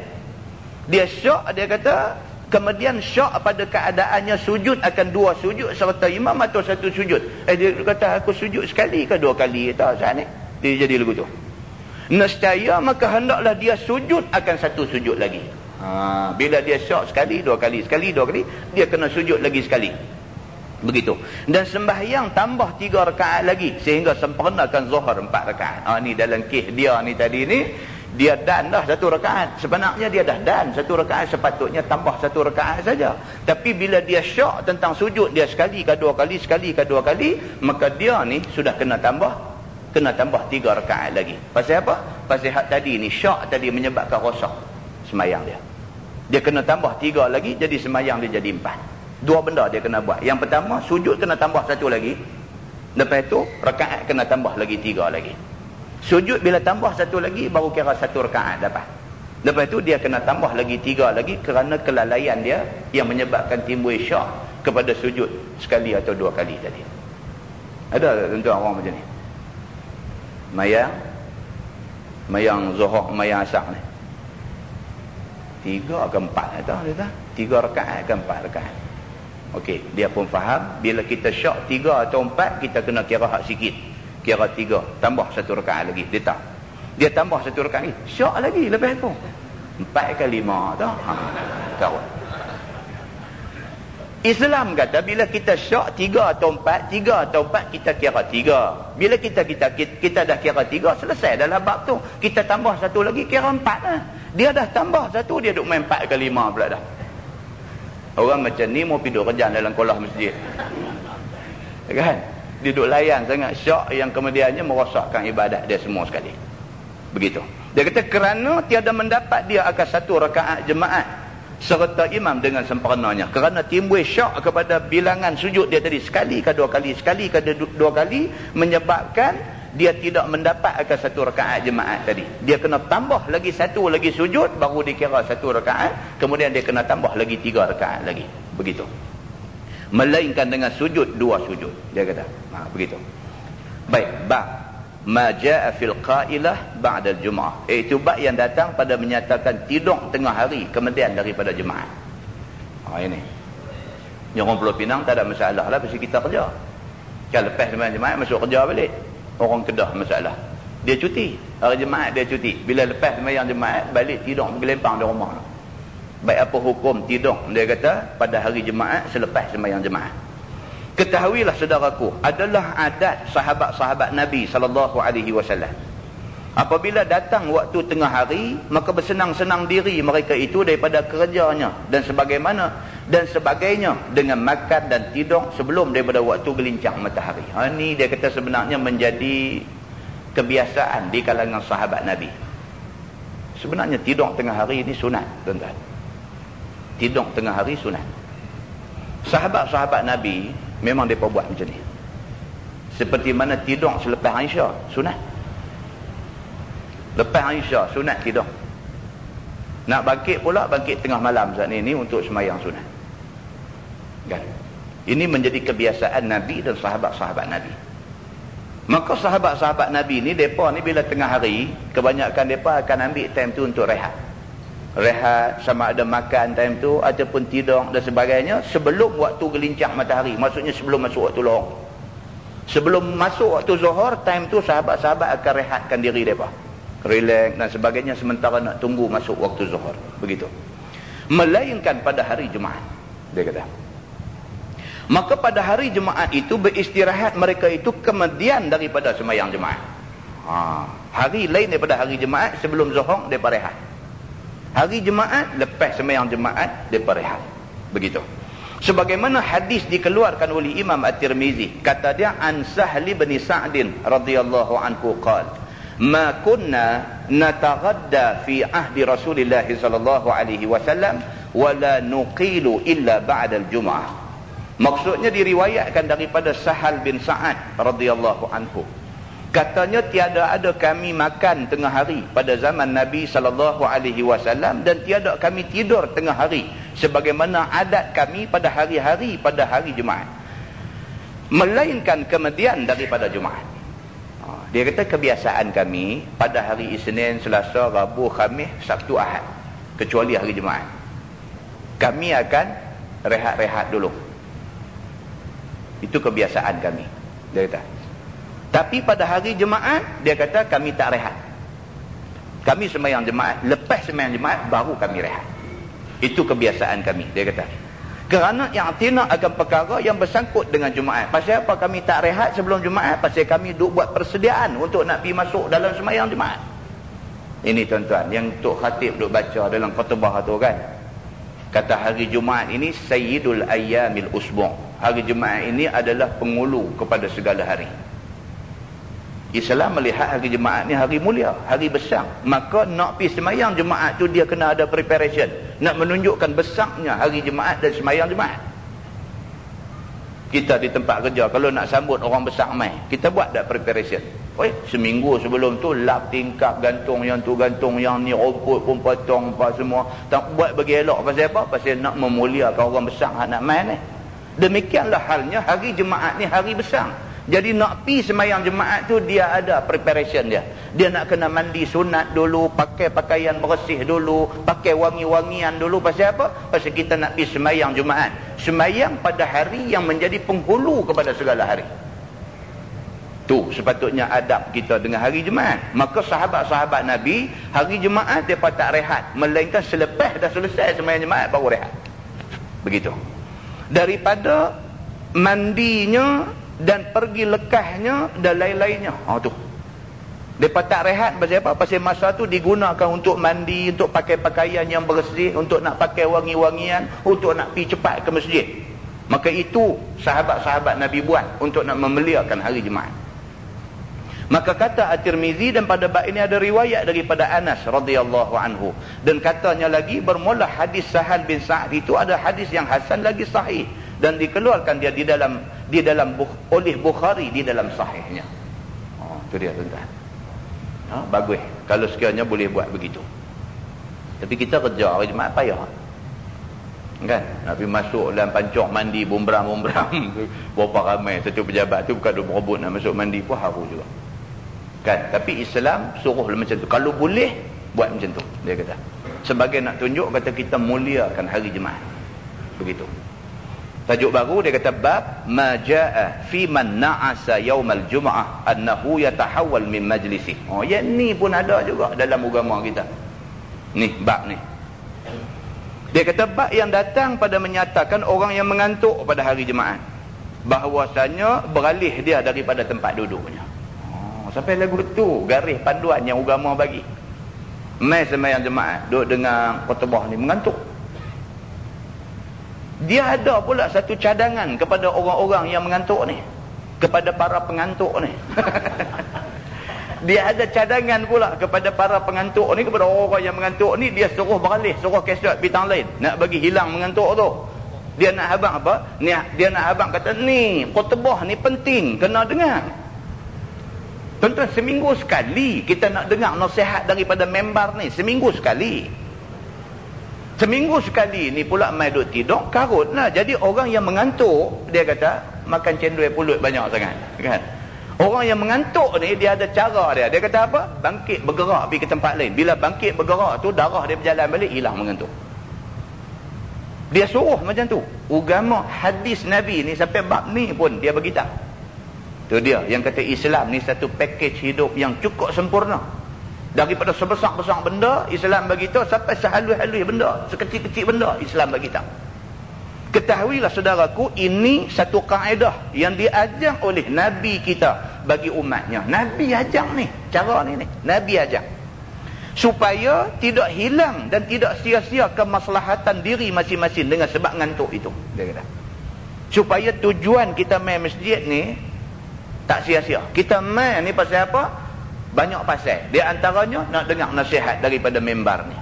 Dia syak, dia kata, kemudian syak pada keadaannya sujud akan 2 sujud serta imam atau 1 sujud. Dia kata, aku sujud sekali ke 2 kali? Tak, saat ni. Dia jadi lagu tu. Nescaya maka hendaklah dia sujud akan 1 sujud lagi. Bila dia syak sekali, 2 kali, sekali 2 kali, dia kena sujud lagi sekali. Begitu. Dan sembahyang tambah 3 rakaat lagi sehingga sempurnakan zuhur 4 rakaat. Ni dalam kes dia ni tadi ni, dia dan dah 1 rakaat. Sebenarnya dia dah dan 1 rakaat, sepatutnya tambah 1 rakaat saja. Tapi bila dia syak tentang sujud dia sekali ke 2 kali, sekali ke 2 kali, maka dia ni sudah kena tambah 3 rakaat lagi. Pasal apa? Pasal hak tadi ni, syak tadi menyebabkan rosak semayang dia. Dia kena tambah 3 lagi, jadi semayang dia jadi 4. 2 benda dia kena buat. Yang pertama, sujud kena tambah 1 lagi. Lepas itu, rakaat kena tambah lagi 3 lagi. Sujud bila tambah 1 lagi, baru kira 1 rakaat dapat. Lepas itu, dia kena tambah lagi 3 lagi kerana kelalaian dia yang menyebabkan timbul syak kepada sujud sekali atau 2 kali tadi. Ada tuan-tuan orang macam ni? Mayang zuhur, mayang asar ni 3 ke 4 kata 3 rakaat ke 4 rakaat. Okey, dia pun faham bila kita syak 3 atau 4, kita kena kira hak sikit, kira 3 tambah 1 rakaat lagi. Dia tak, dia tambah 1 rakaat lagi, syak lagi lepas tu 4 ke 5 tu. Tahu Islam kata bila kita syak 3 atau 4, 3 atau 4 kita kira 3. Bila kita dah kira 3, selesai dalam bab tu. Kita tambah 1 lagi, kira 4 lah. Dia dah tambah 1, dia duk main 4 ke 5 pula dah. Orang macam ni mau pergi duk kerja dalam kolah masjid. Kan? Dia duk layan sangat syak yang kemudiannya merosakkan ibadat dia semua sekali. Begitu. Dia kata kerana tiada mendapat dia akan 1 rakaat jemaat serta imam dengan sempurnanya, kerana timbul syak kepada bilangan sujud dia tadi, sekali ke 2 kali, sekali ke 2 kali, menyebabkan dia tidak mendapat akan 1 rakaat jemaat tadi. Dia kena tambah lagi 1 lagi sujud, baru dikira 1 rakaat, kemudian dia kena tambah lagi 3 rakaat lagi. Begitu. Melainkan dengan sujud 2 sujud, dia kata. Begitu. Baik, bab ma jaa fil qailah ba'da al-jum'ah, iaitu bab yang datang pada menyatakan tidur tengah hari kemudian daripada jemaah. Ini orang Pulau Pinang tak ada masalah lah, pasal kita kerja. Kalau lepas sembahyang jemaah masuk kerja balik. Orang Kedah masalah, dia cuti hari jemaah, dia cuti. Bila lepas sembahyang jemaah balik, tidur bergelempang di rumah. Baik apa hukum tidur, dia kata pada hari jemaah selepas sembahyang jemaah. Ketahuilah saudaraku, adalah adat sahabat-sahabat Nabi SAW. Apabila datang waktu tengah hari, maka bersenang-senang diri mereka itu daripada kerjanya dan sebagainya dengan makan dan tidur sebelum daripada waktu gelincang matahari. Ini dia kata sebenarnya menjadi kebiasaan di kalangan sahabat Nabi. Sebenarnya tidur tengah hari ini sunat, tuan-tuan. Tidur tengah hari sunat. Sahabat-sahabat Nabi memang mereka buat macam ni. Seperti mana tidur selepas Aisyah, sunat. Lepas Aisyah, sunat tidur. Nak bangkit pula, bangkit tengah malam saat ini untuk semayang sunat. Kan? Ini menjadi kebiasaan Nabi dan sahabat-sahabat Nabi. Maka sahabat-sahabat Nabi ni, mereka ni bila tengah hari, kebanyakan mereka akan ambil time tu untuk rehat. rehat, sama ada makan time tu ataupun tidur dan sebagainya sebelum waktu gelincang matahari, maksudnya sebelum masuk waktu lohor. Sebelum masuk waktu zuhur, time tu sahabat-sahabat akan rehatkan diri mereka, relax dan sebagainya, sementara nak tunggu masuk waktu zuhur. Begitu. Melainkan pada hari Jumaat, dia kata. Maka pada hari Jumaat itu beristirahat mereka itu kemudian daripada sembahyang Jumaat. Hari lain daripada hari Jumaat, sebelum zuhur mereka rehat. Hari Jumaat lepas sembahyang Jumaat mereka rehat. Begitu. Sebagaimana hadis dikeluarkan oleh Imam At-Tirmizi, kata dia, an Sahl bin Sa'din radhiyallahu anhu qala, ma kunna nataghadda fi ahdi Rasulillah sallallahu alaihi wasallam wala nuqilu illa ba'da al-jum'ah. Maksudnya diriwayatkan daripada Sahal bin Sa'ad radhiyallahu anhu, katanya tiada ada kami makan tengah hari pada zaman Nabi sallallahu alaihi wasallam dan tiada kami tidur tengah hari sebagaimana adat kami pada hari-hari pada hari Jumaat, melainkan kemudian daripada Jumaat. Dia kata kebiasaan kami pada hari Isnin, Selasa, Rabu, Khamis, Sabtu, Ahad, kecuali hari Jumaat, kami akan rehat-rehat dulu. Itu kebiasaan kami, dia kata. Tapi pada hari Jumaat, dia kata kami tak rehat. Kami sembahyang Jumaat, lepas sembahyang Jumaat baru kami rehat. Itu kebiasaan kami, dia kata. Kerana i'tina akan perkara yang bersangkut dengan Jumaat. Pasal apa kami tak rehat sebelum Jumaat? Pasal kami duk buat persediaan untuk nak pergi masuk dalam sembahyang Jumaat. Ini tuan-tuan, yang Tok Khatib duk baca dalam khutbah tu kan. Kata hari Jumaat ini Sayyidul Ayyamil Usbu'. Hari Jumaat ini adalah pengulu kepada segala hari. Islam melihat hari Jumaat ni hari mulia, hari besar. Maka nak pergi sembahyang Jumaat tu dia kena ada preparation. Nak menunjukkan besarnya hari Jumaat dan sembahyang Jumaat. Kita di tempat kerja, kalau nak sambut orang besar mai, kita buat tak preparation? Seminggu sebelum tu lap tingkap, gantung yang tu, gantung yang ni, rumput pun potong apa semua. Tak buat bagi elok. Pasal apa? Pasal nak memuliakan orang besar nak mai ni. Demikianlah halnya hari Jumaat ni hari besar. Jadi nak pi sembahyang Jumaat tu dia ada preparation dia. Dia nak kena mandi sunat dulu, pakai pakaian bersih dulu, pakai wangi-wangian dulu. Pasal apa? Pasal kita nak pi sembahyang Jumaat. Sembahyang pada hari yang menjadi penghulu kepada segala hari. Tu sepatutnya adab kita dengan hari Jumaat. Maka sahabat-sahabat Nabi hari Jumaat mereka tak rehat, melainkan selepas dah selesai sembahyang Jumaat baru rehat. Begitu. Daripada mandinya dan pergi lekahnya dan lain-lainnya. Tu. Mereka tak rehat pasal apa? Pasal masa tu digunakan untuk mandi, untuk pakai pakaian yang bersih, untuk nak pakai wangi-wangian, untuk nak pergi cepat ke masjid. Maka itu sahabat-sahabat Nabi buat untuk nak memuliakan hari Jumaat. Maka kata At-Tirmizi, dan pada bab ini ada riwayat daripada Anas radhiyallahu anhu, dan katanya lagi bermula hadis Sahal bin Sa'ad itu ada hadis yang hasan lagi sahih dan dikeluarkan dia di dalam oleh Bukhari di dalam sahihnya. Itu dia tuan-tuan. Bagus kalau sekiranya boleh buat begitu. Tapi kita kerja hari Jumaat payah. Kan? Nak pergi masuk dalam pancok mandi bumbram-bumbram. Berapa ramai satu pejabat tu bukan dia berebut nak masuk mandi pun haru juga. Kan? Tapi Islam suruh macam tu. Kalau boleh buat macam tu, dia kata. Sebagai nak tunjuk kata kita muliakan hari Jumaat. Begitu. Tajuk baru dia kata bab ma jaa fi man na'asa yaumal jum'ah annahu yatahawwal min majlisi. Yang ni pun ada juga dalam agama kita. Ni bab ni. Dia kata bab yang datang pada menyatakan orang yang mengantuk pada hari Jumaat bahawasanya beralih dia daripada tempat duduknya. Sampai lagu tu garis panduan yang agama bagi. Mai sembahyang Jumaat duduk dengar khutbah ni mengantuk. Dia ada pula satu cadangan kepada orang-orang yang mengantuk ni, kepada para pengantuk ni. Dia ada cadangan pula kepada para pengantuk ni, kepada orang yang mengantuk ni. Dia suruh beralih, suruh keset bintang lain nak bagi hilang mengantuk tu. Dia nak habang apa? Dia nak habang kata ni khutbah ni penting, kena dengar. Tuan-tuan, seminggu sekali kita nak dengar nasihat daripada member ni, seminggu sekali. Seminggu sekali ni pula mai duk tidur, karutlah. Jadi orang yang mengantuk, dia kata makan cendol pulut banyak sangat, kan? Orang yang mengantuk ni, dia ada cara dia. Dia kata apa? Bangkit bergerak pergi ke tempat lain. Bila bangkit bergerak tu, darah dia berjalan balik, hilang mengantuk. Dia suruh macam tu. Agama hadis Nabi ni sampai bab ni pun dia beritahu. Tu dia yang kata Islam ni satu pakej hidup yang cukup sempurna. Daripada sebesar-besar benda, Islam beritahu, sampai sehalus-halus benda, sekecil-kecil benda, Islam beritahu. Ketahuilah saudaraku, ini satu kaedah yang diajar oleh Nabi kita bagi umatnya. Nabi ajar ni, cara ni. Nabi ajar. Supaya tidak hilang dan tidak sia-sia kemaslahatan diri masing-masing dengan sebab ngantuk itu. Dia kata. Supaya tujuan kita main masjid ni tak sia-sia. Kita main ni pasal apa? Banyak pasal. Di antaranya nak dengar nasihat daripada membar ni.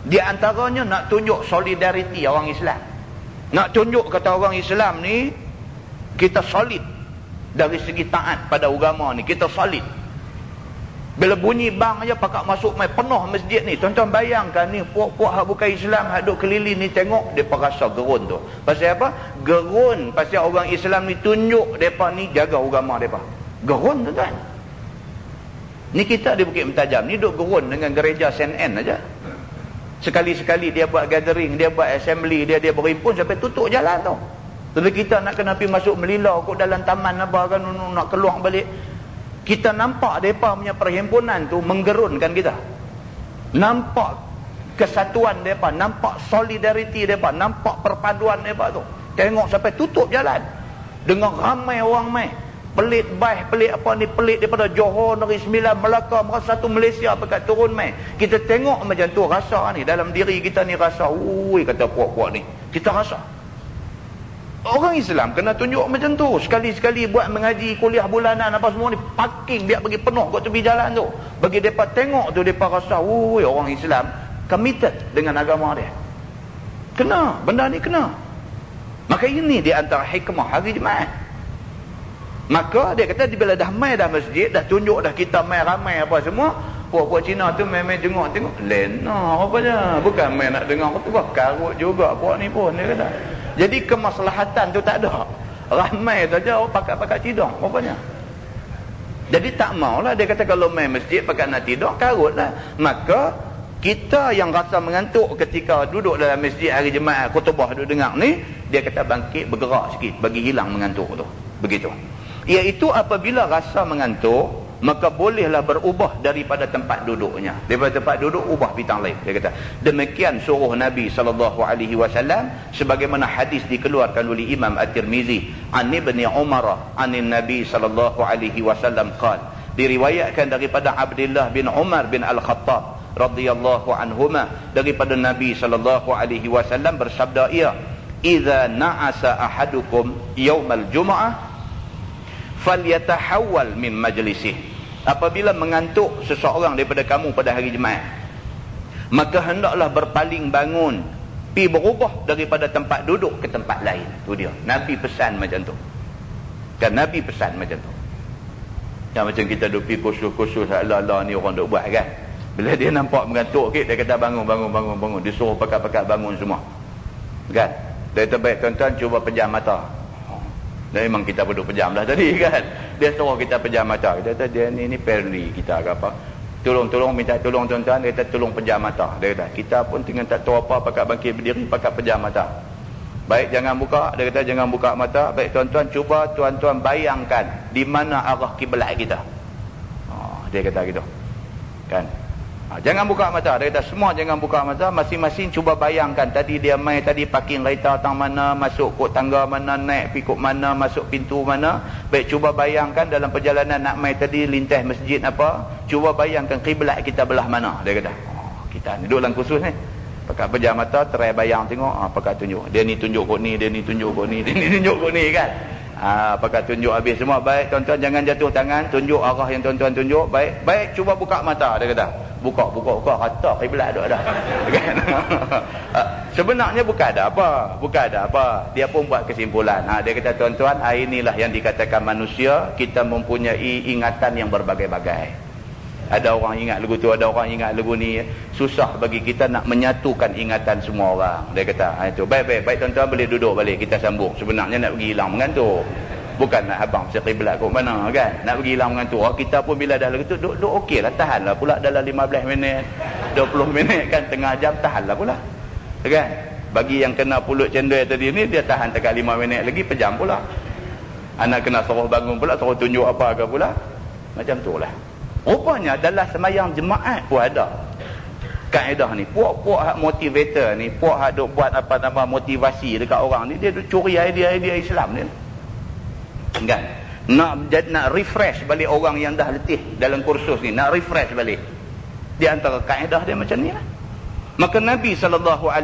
Di antaranya nak tunjuk solidariti orang Islam. Nak tunjuk kata orang Islam ni kita solid dari segi taat pada agama ni, kita solid. Bila bunyi bang aja pakak masuk mai penuh masjid ni. Tuan-tuan bayangkan ni puak-puak hak bukan Islam hak duk keliling ni tengok depa rasa gerun tu. Pasal apa? Gerun pasal orang Islam ni tunjuk depa ni jaga agama depa. Gerun tuan-tuan. Ni kita di Bukit Mentajam ni duk gerun dengan gereja CNN aja. Sekali-sekali dia buat gathering, dia buat assembly, dia berhimpun sampai tutup jalan tu. Tapi kita nak kena pergi masuk Melila kot dalam taman apa kan, nak keluar balik. Kita nampak mereka punya perhimpunan tu menggerunkan kita. Nampak kesatuan mereka, nampak solidariti mereka, nampak perpaduan mereka tu. Tengok sampai tutup jalan. Dengan ramai orang mai. Pelit baih, pelit apa ni, pelit daripada Johor, Negeri Sembilan, Melaka, merasa satu Malaysia pekat turun mai. Kita tengok macam tu, rasa ni dalam diri kita ni rasa, ui kata puak-puak ni. Kita rasa. Orang Islam kena tunjuk macam tu. Sekali-sekali buat mengaji kuliah bulanan apa semua ni, parking biar bagi penuh kat tepi jalan tu. Bagi depa tengok tu, depa rasa, ui orang Islam committed dengan agama dia. Kena, benda ni kena. Maka ini di antara hikmah hari Jumaat. Maka dia kata bila dah mai dah masjid, dah tunjuk dah kita mai ramai apa semua, puak-puak Cina tu main-main tengok-tengok, lena apa je. Bukan main nak dengar tu, karut juga puak ni pun, dia kata. Jadi kemaslahatan tu tak ada. Ramai saja pakat-pakat tidur rupanya. Jadi tak maulah dia kata kalau main masjid pakat nak tidur, karutlah. Maka kita yang rasa mengantuk ketika duduk dalam masjid hari Jumaat, khutbah duduk dengar ni, dia kata bangkit bergerak sikit bagi hilang mengantuk tu. Begitu. Iaitu apabila rasa mengantuk, maka bolehlah berubah daripada tempat duduknya. Daripada tempat duduk ubah bintang lain. Dia kata demikian suruh Nabi SAW, sebagaimana hadis dikeluarkan oleh Imam At-Tirmizi an Ibni Umar anin Nabi SAW qala, diriwayatkan daripada Abdullah bin Umar bin Al-Khattab radhiyallahu anhuma daripada Nabi SAW bersabda ia, idza na'asa ahadukum yaumal jum'ah falyatahawwal min majlisih. Apabila mengantuk seseorang daripada kamu pada hari Jumaat, maka hendaklah berpaling bangun, pi berubah daripada tempat duduk ke tempat lain. Tu dia. Nabi pesan macam tu. Kan Nabi pesan macam tu. Yang macam kita duk pi kursus-kursus ala-ala ni orang duk buat kan. Bila dia nampak mengantuk sikit, dia kata bangun. Dia suruh pakat-pakat bangun semua. Kan? Dia kata baik tuan-tuan cuba pejam mata. Dan memang kita duduk pejam dah tadi kan. Dia suruh kita pejam mata. Kita kata dia ni perli kita ke apa. Tolong minta tolong tuan-tuan. Dia kata tolong pejam mata. Dia kata kita pun tengah tak tahu apa, pakat bangkit berdiri, pakat pejam mata. Baik jangan buka. Dia kata jangan buka mata. Baik tuan-tuan cuba tuan-tuan bayangkan di mana arah kiblat kita. Dia kata gitu. Kan. Jangan buka mata. Dia kata semua jangan buka mata. Masing-masing cuba bayangkan tadi dia mai tadi parking kereta tang mana, masuk kot tangga mana, naik pergi kot mana, masuk pintu mana. Baik cuba bayangkan dalam perjalanan nak mai tadi lintas masjid apa, cuba bayangkan kiblat kita belah mana. Dia kata kita ni duduk dalam kursus ni pakai pejam mata, try bayang tengok pakai tunjuk. Dia ni tunjuk kot ni, dia ni tunjuk kot ni, dia ni tunjuk kot ni kan. Pakai tunjuk habis semua. Baik tuan-tuan jangan jatuh tangan, tunjuk arah yang tuan-tuan tunjuk. Baik cuba buka mata. Dia kata buka rata kiblat dah kan. Sebenarnya bukan ada apa, dia pun buat kesimpulan. Dia kata tuan-tuan, inilah yang dikatakan manusia, kita mempunyai ingatan yang berbagai-bagai. Ada orang ingat lagu tu, ada orang ingat lagu ni. Susah bagi kita nak menyatukan ingatan semua orang. Dia kata itu baik tuan-tuan boleh duduk balik, kita sambung. Sebenarnya nak pergi hilang mengantuk Bukan nak abang pasal kiblat kot mana kan. Nak pergi hilang mengantuk. Kita pun bila dah gitu duk okey lah, tahan lah pula dalam 15 minit 20 minit kan, tengah jam tahan lah pula kan. Bagi yang kena pulut cendol tadi ni, dia tahan dekat 5 minit lagi pejam pula. Anak kena suruh bangun pula, suruh tunjuk apa ke pula. Macam tu lah. Rupanya dalam semayang jemaat pun ada kaedah ni. Puak-puak hak motivator ni, puak hak duk buat apa nama motivasi dekat orang ni, dia duk curi idea-idea Islam ni kan. Nak refresh balik orang yang dah letih dalam kursus ni, nak refresh balik. Di antara kaedah dia macam ni lah. Maka Nabi SAW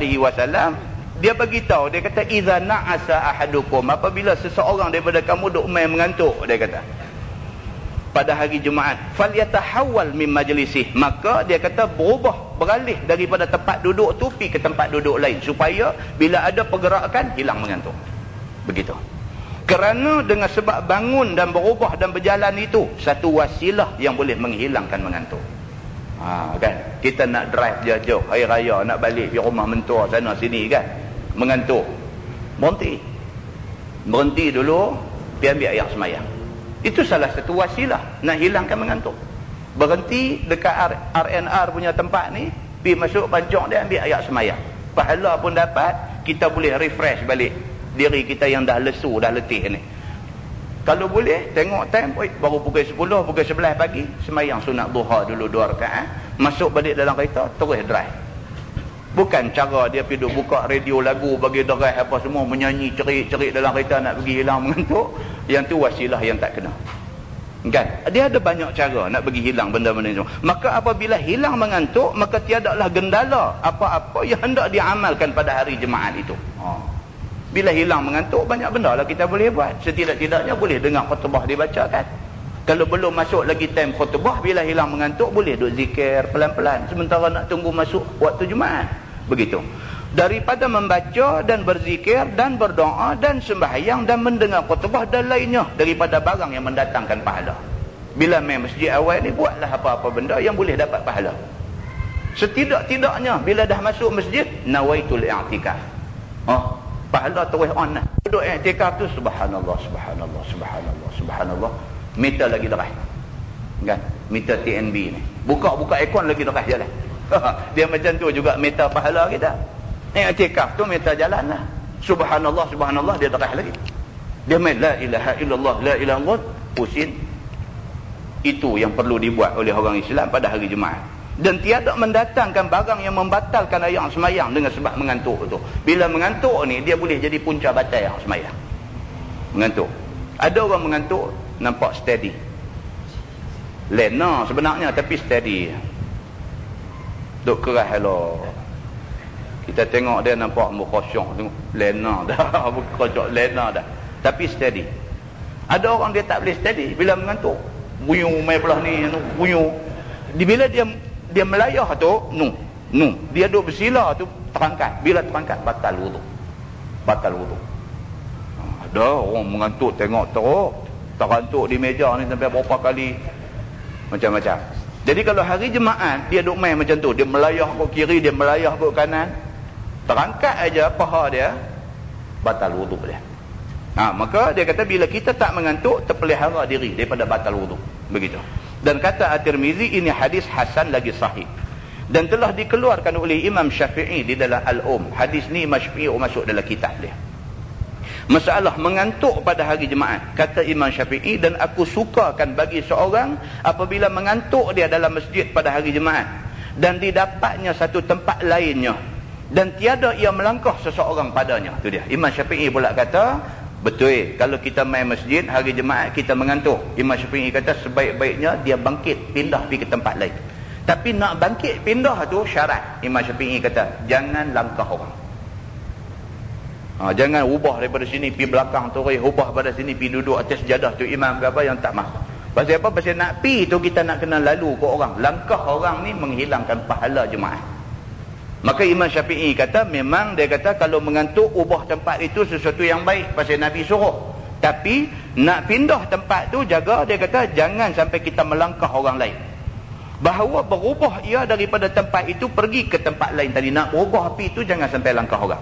dia bagi tahu, dia kata idza na'asa ahadukum, apabila seseorang daripada kamu duk main mengantuk, dia kata pada hari Jumaat, falyatahawwal min majlisih, maka dia kata beralih daripada tempat duduk tu pergi ke tempat duduk lain, supaya bila ada pergerakan hilang mengantuk. Begitu. Kerana dengan sebab bangun dan berubah dan berjalan itu satu wasilah yang boleh menghilangkan mengantuk. Kan kita nak drive jauh hari raya, nak balik pergi rumah mentua sana sini kan, mengantuk, berhenti dulu, pergi ambil air semayang. Itu salah satu wasilah nak hilangkan mengantuk. Berhenti dekat RNR punya tempat ni, pergi masuk pancong dia, ambil air semayang. Pahala pun dapat, kita boleh refresh balik diri kita yang dah lesu, dah letih ni. Kalau boleh, tengok time, baru pukul 10, pukul 11 pagi, semayang sunat duha dulu 2 rakaat, masuk balik dalam kereta, terus drive. Bukan cara dia pergi buka radio lagu, bagi derah apa semua, menyanyi cerik-cerik dalam kereta nak pergi hilang mengantuk. Yang tu wasilah yang tak kena. Kan? Dia ada banyak cara nak pergi hilang benda-benda itu. Maka apabila hilang mengantuk, maka tiadalah gendala apa-apa yang hendak diamalkan pada hari Jumaat itu. Bila hilang mengantuk, banyak benda lah kita boleh buat. Setidak-tidaknya boleh dengar khutbah dibacakan. Kalau belum masuk lagi time khutbah, bila hilang mengantuk, boleh duk zikir pelan-pelan sementara nak tunggu masuk waktu Jumaat. Begitu. Daripada membaca dan berzikir dan berdoa dan sembahyang dan mendengar khutbah dan lainnya daripada barang yang mendatangkan pahala. Bila main masjid awal ni, buatlah apa-apa benda yang boleh dapat pahala. Setidak-tidaknya bila dah masuk masjid, nawaitul i'tikaf. Pahala terus on lah. Duduk i'tikaf tu subhanallah, subhanallah, subhanallah, subhanallah. Meter lagi deras. Kan? Meter TNB ni. Buka aircon lagi deras jalan. Dia macam tu juga meter pahala kita. I'tikaf tu meter jalan lah. Subhanallah, subhanallah, dia deras lagi. Dia main la ilaha illallah, la ilaha illallah, pusing. Itu yang perlu dibuat oleh orang Islam pada hari Jumaat. Dan tiada mendatangkan barang yang membatalkan ayat semayang dengan sebab mengantuk tu. Bila mengantuk ni, dia boleh jadi punca batal ayat semayang. Mengantuk. Ada orang mengantuk nampak steady, lena sebenarnya, tapi steady, duk keras hello. Kita tengok dia nampak kosong, tengok lena dah, kosong lena dah, tapi steady. Ada orang dia tak boleh steady bila mengantuk, buyung main belah ni, buyung. Bila dia melayah tu, dia duk bersila tu terangkat. Bila terangkat, batal wudu. Ada orang mengantuk tengok teruk, terantuk di meja ni sampai berapa kali, macam-macam. Jadi kalau hari Jumaat dia duk main macam tu, dia melayah ke kiri, dia melayah ke kanan, terangkat aja paha dia, batal wudu dia. Maka dia kata bila kita tak mengantuk, terpelihara diri daripada batal wudu. Begitu. Dan kata At-Tirmizi, ini hadis hasan lagi sahih. Dan telah dikeluarkan oleh Imam Syafi'i di dalam Hadis ni Imam Syafi'i masuk dalam kitab dia. Masalah mengantuk pada hari Jumaat, kata Imam Syafi'i, dan aku sukakan bagi seorang apabila mengantuk dia dalam masjid pada hari Jumaat dan didapatnya satu tempat lainnya dan tiada ia melangkah seseorang padanya. Itu dia. Imam Syafi'i pula kata, betul, kalau kita main masjid hari Jumaat kita mengantuk, Imam Syafi'i kata sebaik-baiknya dia bangkit pindah pergi ke tempat lain. Tapi nak bangkit pindah tu syarat, Imam Syafi'i kata jangan langkah orang. Jangan ubah daripada sini pergi belakang tu, ubah pada sini pergi duduk atas jadah tu imam ke apa, yang tak mahu. Pasal apa? Pasal nak pergi tu kita nak kena lalu ke orang. Langkah orang ni menghilangkan pahala Jumaat. Maka Imam Syafi'i kata, memang dia kata kalau mengantuk ubah tempat itu sesuatu yang baik, pasal Nabi suruh. Tapi nak pindah tempat tu jaga, dia kata jangan sampai kita melangkah orang lain. Bahawa berubah ia daripada tempat itu pergi ke tempat lain tadi, nak berubah api itu jangan sampai langkah orang,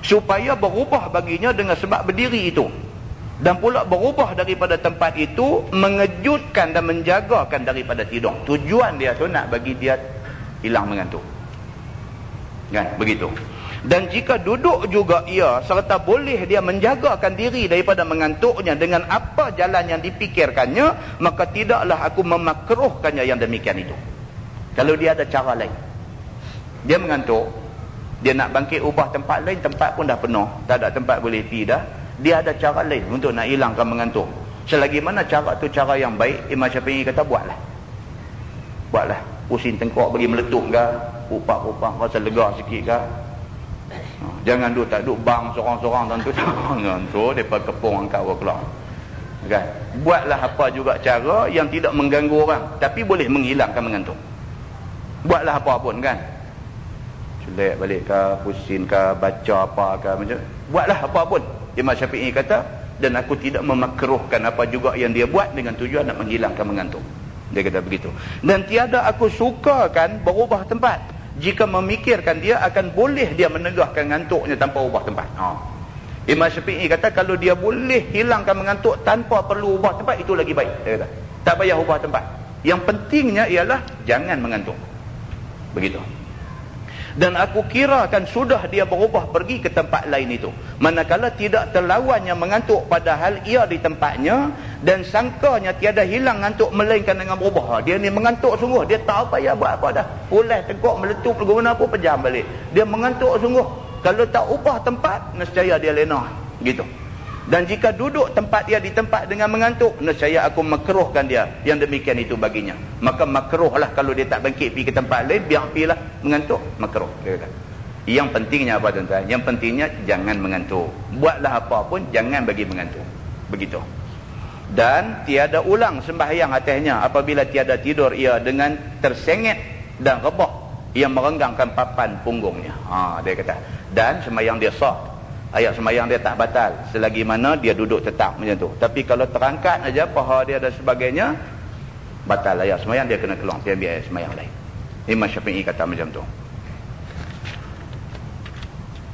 supaya berubah baginya dengan sebab berdiri itu. Dan pula berubah daripada tempat itu, mengejutkan dan menjagakan daripada tidur. Tujuan dia tu nak bagi dia hilang mengantuk. Kan? Begitu. Dan jika duduk juga ia, serta boleh dia menjagakan diri daripada mengantuknya dengan apa jalan yang dipikirkannya, maka tidaklah aku memakruhkannya yang demikian itu. Kalau dia ada cara lain, dia mengantuk, dia nak bangkit ubah tempat lain, tempat pun dah penuh, tak ada tempat boleh pergi dah, dia ada cara lain untuk nak hilangkan mengantuk. Selagi mana cara tu cara yang baik, Imam Syafi'i kata buatlah. Pusing tengkok bagi meletup ke, upak-upak rasa lega sikit ke. Jangan duduk tak duduk bang sorang-sorang tentu jangan tu depa kepung angkat keluar. Kan? Buatlah apa juga cara yang tidak mengganggu orang tapi boleh menghilangkan mengantuk. Buatlah apa pun kan. Selek balik ke, pusing ke, baca apa ke macam. Buatlah apa pun. Imam Syafi'i kata, dan aku tidak memakruhkan apa juga yang dia buat dengan tujuan nak menghilangkan mengantuk. Dia kata begitu. Dan tiada aku sukakan berubah tempat. Jika memikirkan dia akan boleh dia menegahkan ngantuknya tanpa ubah tempat. Imam Syafi'i kata kalau dia boleh hilangkan mengantuk tanpa perlu ubah tempat, itu lagi baik. Dia kata tak payah ubah tempat. Yang pentingnya ialah jangan mengantuk. Begitu. Dan aku kirakan sudah dia berubah pergi ke tempat lain itu, manakala tidak terlawannya mengantuk padahal ia di tempatnya, dan sangkanya tiada hilang ngantuk melainkan dengan berubah. Dia ni mengantuk sungguh, dia tak payah buat apa dah, pulih tengkok meletup guna apa pejam balik, dia mengantuk sungguh. Kalau tak ubah tempat, nescaya dia lena gitu. Dan jika duduk tempat dia di tempat dengan mengantuk, nescaya aku makruhkan dia yang demikian itu baginya. Maka makruhlah kalau dia tak bangkit pergi ke tempat lain, biar pergilah mengantuk, makruh dia kata. Yang pentingnya apa tuan-tuan? Yang pentingnya jangan mengantuk. Buatlah apa pun jangan bagi mengantuk. Begitu. Dan tiada ulang sembahyang atasnya apabila tiada tidur ia dengan tersengit dan rebah yang merenggangkan papan punggungnya. Dia kata. Dan sembahyang dia sah. Ayat sembahyang dia tak batal selagi mana dia duduk tetap macam tu. Tapi kalau terangkat aja paha dia dan sebagainya, batal ayat sembahyang, dia kena keluar, dia ambil ayat sembahyang lain. Imam Syafi'i kata macam tu.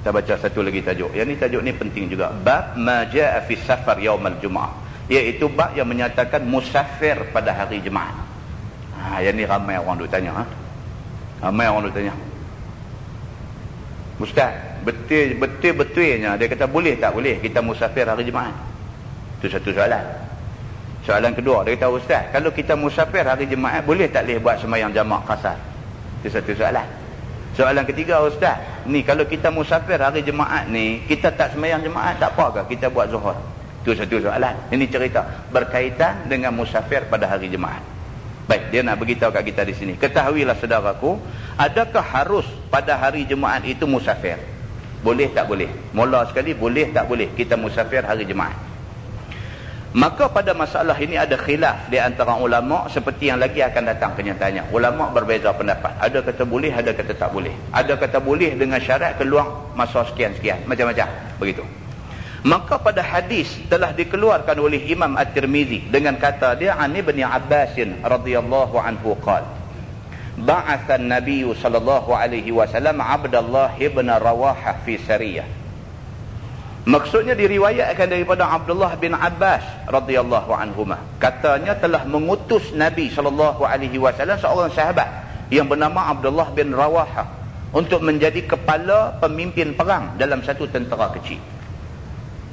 Kita baca satu lagi tajuk. Yang ni tajuk ni penting juga. Bab ma jaa fi safar yaumal jumaah, iaitu bab yang menyatakan musafir pada hari Jumaat. Yang ni ramai orang duk tanya. Ramai orang duk tanya, Ustaz, betul-betulnya dia kata boleh tak boleh kita musafir hari Jumaat? Itu satu soalan. Soalan kedua, dia kata Ustaz, kalau kita musafir hari Jumaat boleh tak boleh buat sembahyang jamak qasar? Itu satu soalan. Soalan ketiga, Ustaz, ni kalau kita musafir hari Jumaat ni, kita tak sembahyang Jumaat tak apa ke? Kita buat zuhur? Itu satu soalan. Ini cerita berkaitan dengan musafir pada hari Jumaat. Baik, dia nak beritahu kat kita di sini. Ketahuilah saudaraku, adakah harus pada hari Jumaat itu musafir? Boleh tak boleh? Mula sekali, boleh tak boleh kita musafir hari Jumaat? Maka pada masalah ini ada khilaf di antara ulama, seperti yang lagi akan datang kenyataannya. Ulama berbeza pendapat. Ada kata boleh, ada kata tak boleh. Ada kata boleh dengan syarat keluar masa sekian-sekian. Macam-macam. Begitu. Maka pada hadis telah dikeluarkan oleh Imam At-Tirmizi dengan kata dia an Ibn Abbas radhiyallahu anhu qala ba'atha an-nabiy sallallahu alaihi wasallam Abdullah ibn Rawahah fi sariyah. Maksudnya diriwayatkan daripada Abdullah bin Abbas radhiyallahu anhuma, katanya telah mengutus Nabi sallallahu alaihi wasallam seorang sahabat yang bernama Abdullah bin Rawahah untuk menjadi kepala pemimpin perang dalam satu tentera kecil.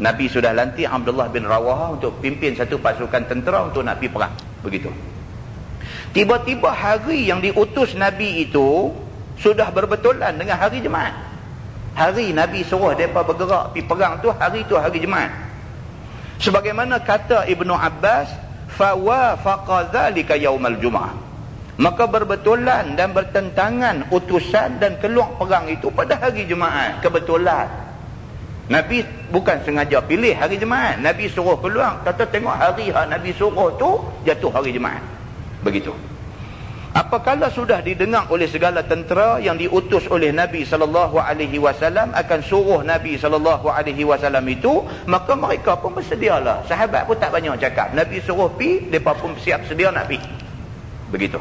Nabi sudah lantik Abdullah bin Rawahah untuk pimpin satu pasukan tentera untuk nak pergi perang. Begitu. Tiba-tiba hari yang diutus Nabi itu sudah berbetulan dengan hari Jumaat. Hari Nabi suruh mereka bergerak pergi perang tu, hari tu hari Jumaat. Sebagaimana kata Ibnu Abbas, fawafaqa dzalika yaumal Jumaah. Maka berbetulan dan bertentangan utusan dan keluar perang itu pada hari Jumaat. Kebetulan. Nabi bukan sengaja pilih hari Jumaat. Nabi suruh keluar, kata tengok hari Nabi suruh tu jatuh hari Jumaat. Begitu. Apakala sudah didengar oleh segala tentera yang diutus oleh Nabi SAW akan suruh Nabi SAW itu, maka mereka pun bersedialah. Sahabat pun tak banyak cakap. Nabi suruh pi, mereka pun siap sedia nak pi. Begitu.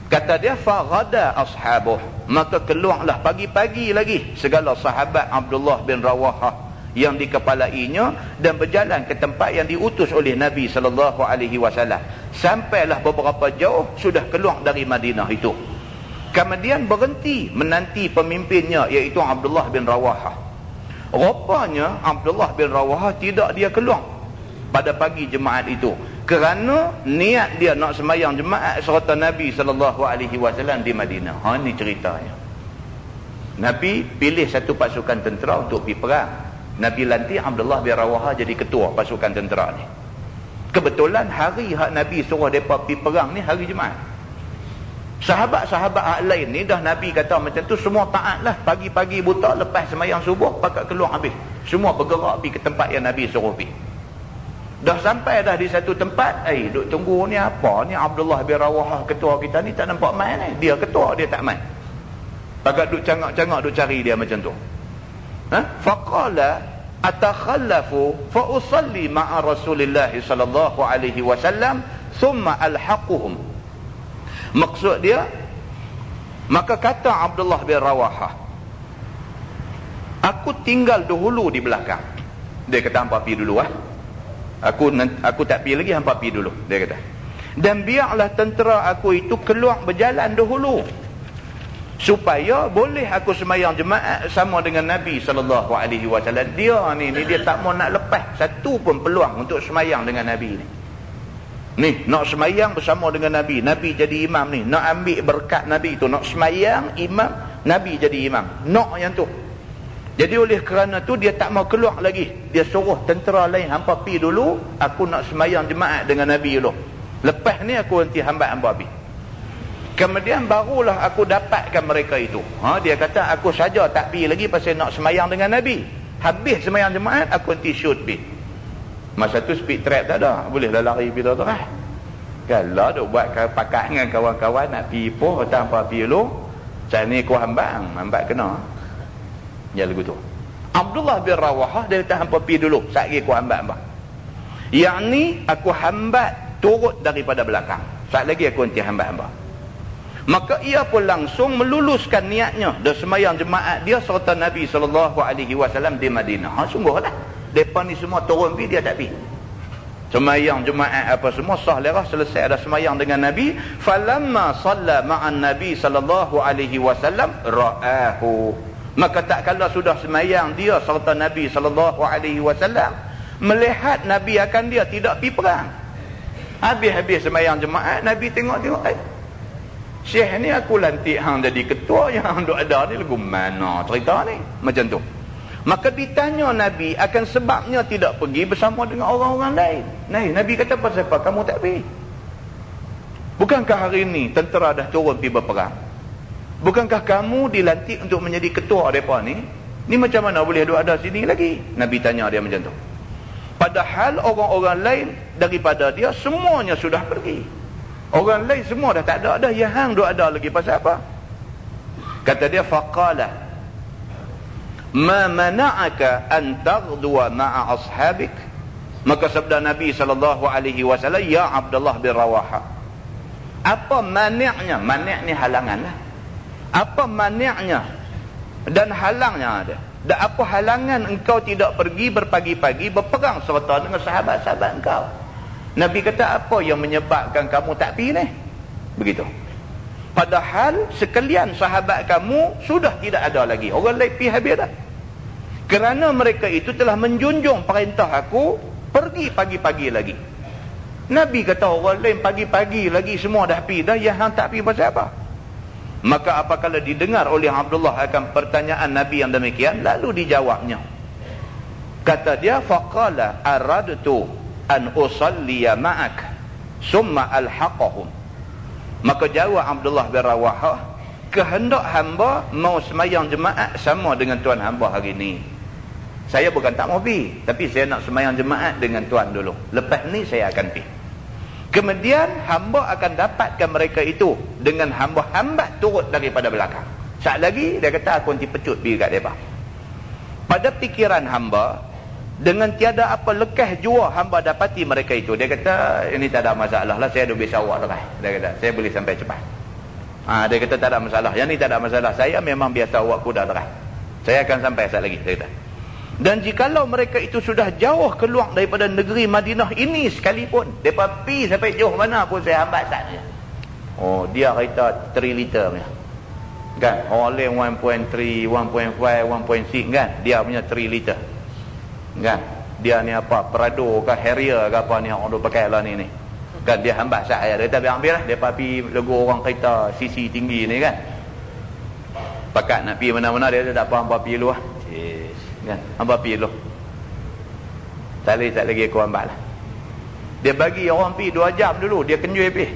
Kata dia, faghada ashabuh, maka keluarlah pagi-pagi lagi segala sahabat Abdullah bin Rawahah yang dikepalainya dan berjalan ke tempat yang diutus oleh Nabi SAW. Sampailah beberapa jauh, sudah keluar dari Madinah itu. Kemudian berhenti menanti pemimpinnya, iaitu Abdullah bin Rawahah. Rupanya Abdullah bin Rawahah tidak dia keluar pada pagi jemaat itu, kerana niat dia nak sembahyang jemaat serta Nabi SAW di Madinah. Ini ceritanya. Nabi pilih satu pasukan tentera untuk pergi perang. Nabi lantik Abdullah bin Rawahah jadi ketua pasukan tentera ni. Kebetulan hari hak Nabi suruh mereka pergi perang ni hari Jumaat. Sahabat-sahabat hak lain ni dah Nabi kata macam tu, semua taat lah. Pagi-pagi buta lepas sembahyang subuh pakat keluar habis. Semua bergerak pergi ke tempat yang Nabi suruh pergi. Dah sampai dah di satu tempat, duk tunggu ni apa ni, Abdullah bin Rawahah ketua kita ni tak nampak main ni. Dia ketua, dia tak main. Pakat duk cangak-cangak, duk cari dia macam tu. Faqala atakhallafu fa usalli ma'a Rasulillah sallallahu alaihi wasallam thumma alhaquhum. Maksud dia, maka kata Abdullah bin Rawahah, aku tinggal dahulu di belakang. Dia kata hampa pergi dulu Aku tak pergi lagi, hampa pergi dulu, dia kata. Dan biarlah tentera aku itu keluar berjalan dahulu, supaya boleh aku sembahyang jemaat sama dengan Nabi SAW. Dia dia tak mau nak lepas satu pun peluang untuk sembahyang dengan Nabi ni. Nak sembahyang bersama dengan Nabi. Nabi jadi imam ni. Nak ambil berkat Nabi tu. Nak sembahyang imam, Nabi jadi imam. Nak yang tu. Jadi oleh kerana tu dia tak mau keluar lagi. Dia suruh tentera lain, hampa pergi dulu, aku nak sembahyang jemaat dengan Nabi dulu. Lepas ni aku nanti hampa pergi. Kemudian barulah aku dapatkan mereka itu. Dia kata aku saja tak pergi lagi pasal nak sembahyang dengan Nabi. Habis sembahyang jemaat aku nanti shoot pergi. Masa tu speed trap tak ada, bolehlah lari pergi terah. Kalau duk buat pakat dengan kawan-kawan nak pergi poh, tanpa pergi dulu, saya ni aku hambat kena. Ya lagu tu. Abdullah bin Rawahah dia kata hampa pergi dulu, saat lagi aku hambat. Yang ni aku hambat turut daripada belakang. Saat lagi aku nanti hambat. Maka ia pun langsung meluluskan niatnya dan sembahyang jemaat dia serta Nabi SAW di Madinah. Sungguhlah. Mereka ni semua turun pergi, dia tak pergi. Sembahyang jemaat apa semua sah lerah, selesai dah sembahyang dengan Nabi. Falamma salla ma'an Nabi SAW ra'ahu. Maka tak kala sudah sembahyang dia serta Nabi SAW, melihat Nabi akan dia tidak pergi perang. Habis sembahyang jemaat, Nabi tengok-tengok, Syekh ni aku lantik hang jadi ketua, yang hang duk ada ni lagu mana cerita ni? Macam tu. Maka ditanya Nabi akan sebabnya tidak pergi bersama dengan orang-orang lain. Nabi kata, pasal apa kamu tak pergi? Bukankah hari ini tentera dah turun pergi berperang? Bukankah kamu dilantik untuk menjadi ketua mereka ni? Ni macam mana boleh duduk ada sini lagi? Nabi tanya dia macam tu. Padahal orang-orang lain daripada dia semuanya sudah pergi. Orang lain semua dah tak ada dah. Yang hang duduk ada lagi pasal apa? Kata dia, faqala ma mana'aka an taghduwa ma'a ashabik. Maka sabda Nabi SAW, ya Abdullah bin Rawahah, apa mani'nya? Mani' ni halangan lah. Apa mani'nya dan halangnya ada? Dan apa halangan engkau tidak pergi berpagi-pagi berperang serta dengan sahabat-sahabat engkau? Nabi kata, apa yang menyebabkan kamu tak pergi ni? Begitu. Padahal sekalian sahabat kamu sudah tidak ada lagi. Orang lain pergi habis dah. Kerana mereka itu telah menjunjung perintah aku pergi pagi-pagi lagi. Nabi kata orang lain pagi-pagi lagi semua dah pergi dah, yang hang tak pergi pasal apa? Maka apabila didengar oleh Abdullah akan pertanyaan Nabi yang demikian, lalu dijawabnya. Kata dia, faqala aradtu an usalliya ma'ak summa alhaqahum. Maka jawab Abdullah bin Rawahah, kehendak hamba mau sembahyang jemaat sama dengan tuan hamba hari ini. Saya bukan tak mau pergi, tapi saya nak sembahyang jemaat dengan tuan dulu. Lepas ni saya akan pergi. Kemudian hamba akan dapatkan mereka itu dengan hamba hambat turut daripada belakang. Saat lagi dia kata aku nanti pecut pergi kat mereka. Pada fikiran hamba, dengan tiada apa lekas jua hamba dapati mereka itu. Dia kata ini tak ada masalah lah, saya dah biasa awak lekas. Dia kata saya boleh sampai cepat. Dia kata tak ada masalah. Yang ni tak ada masalah. Saya memang biasa awak kuda lekas. Saya akan sampai saat lagi. Dia kata. Dan jikalau mereka itu sudah jauh keluar daripada negeri Madinah ini sekalipun, mereka pergi sampai jauh mana pun saya hambat tak dia. Oh, dia kereta 3 liter punya. Kan? Orang lain 1.3, 1.5, 1.6 kan? Dia punya 3 liter. Kan? Dia ni apa? Prado ke Harrier ke apa ni orang duk pakai lah ni. Kan dia hambat saya. Dia kata ambil lah. Dia pergi lagu orang kereta CC tinggi ni kan. Pakat nak pergi mana-mana dia tak apa, hampa pergi dulu lah. Kan? Hampa pergi dulu. Tak lagi aku hambat lah. Dia bagi orang pergi 2 jam dulu. Dia kenjui pergi.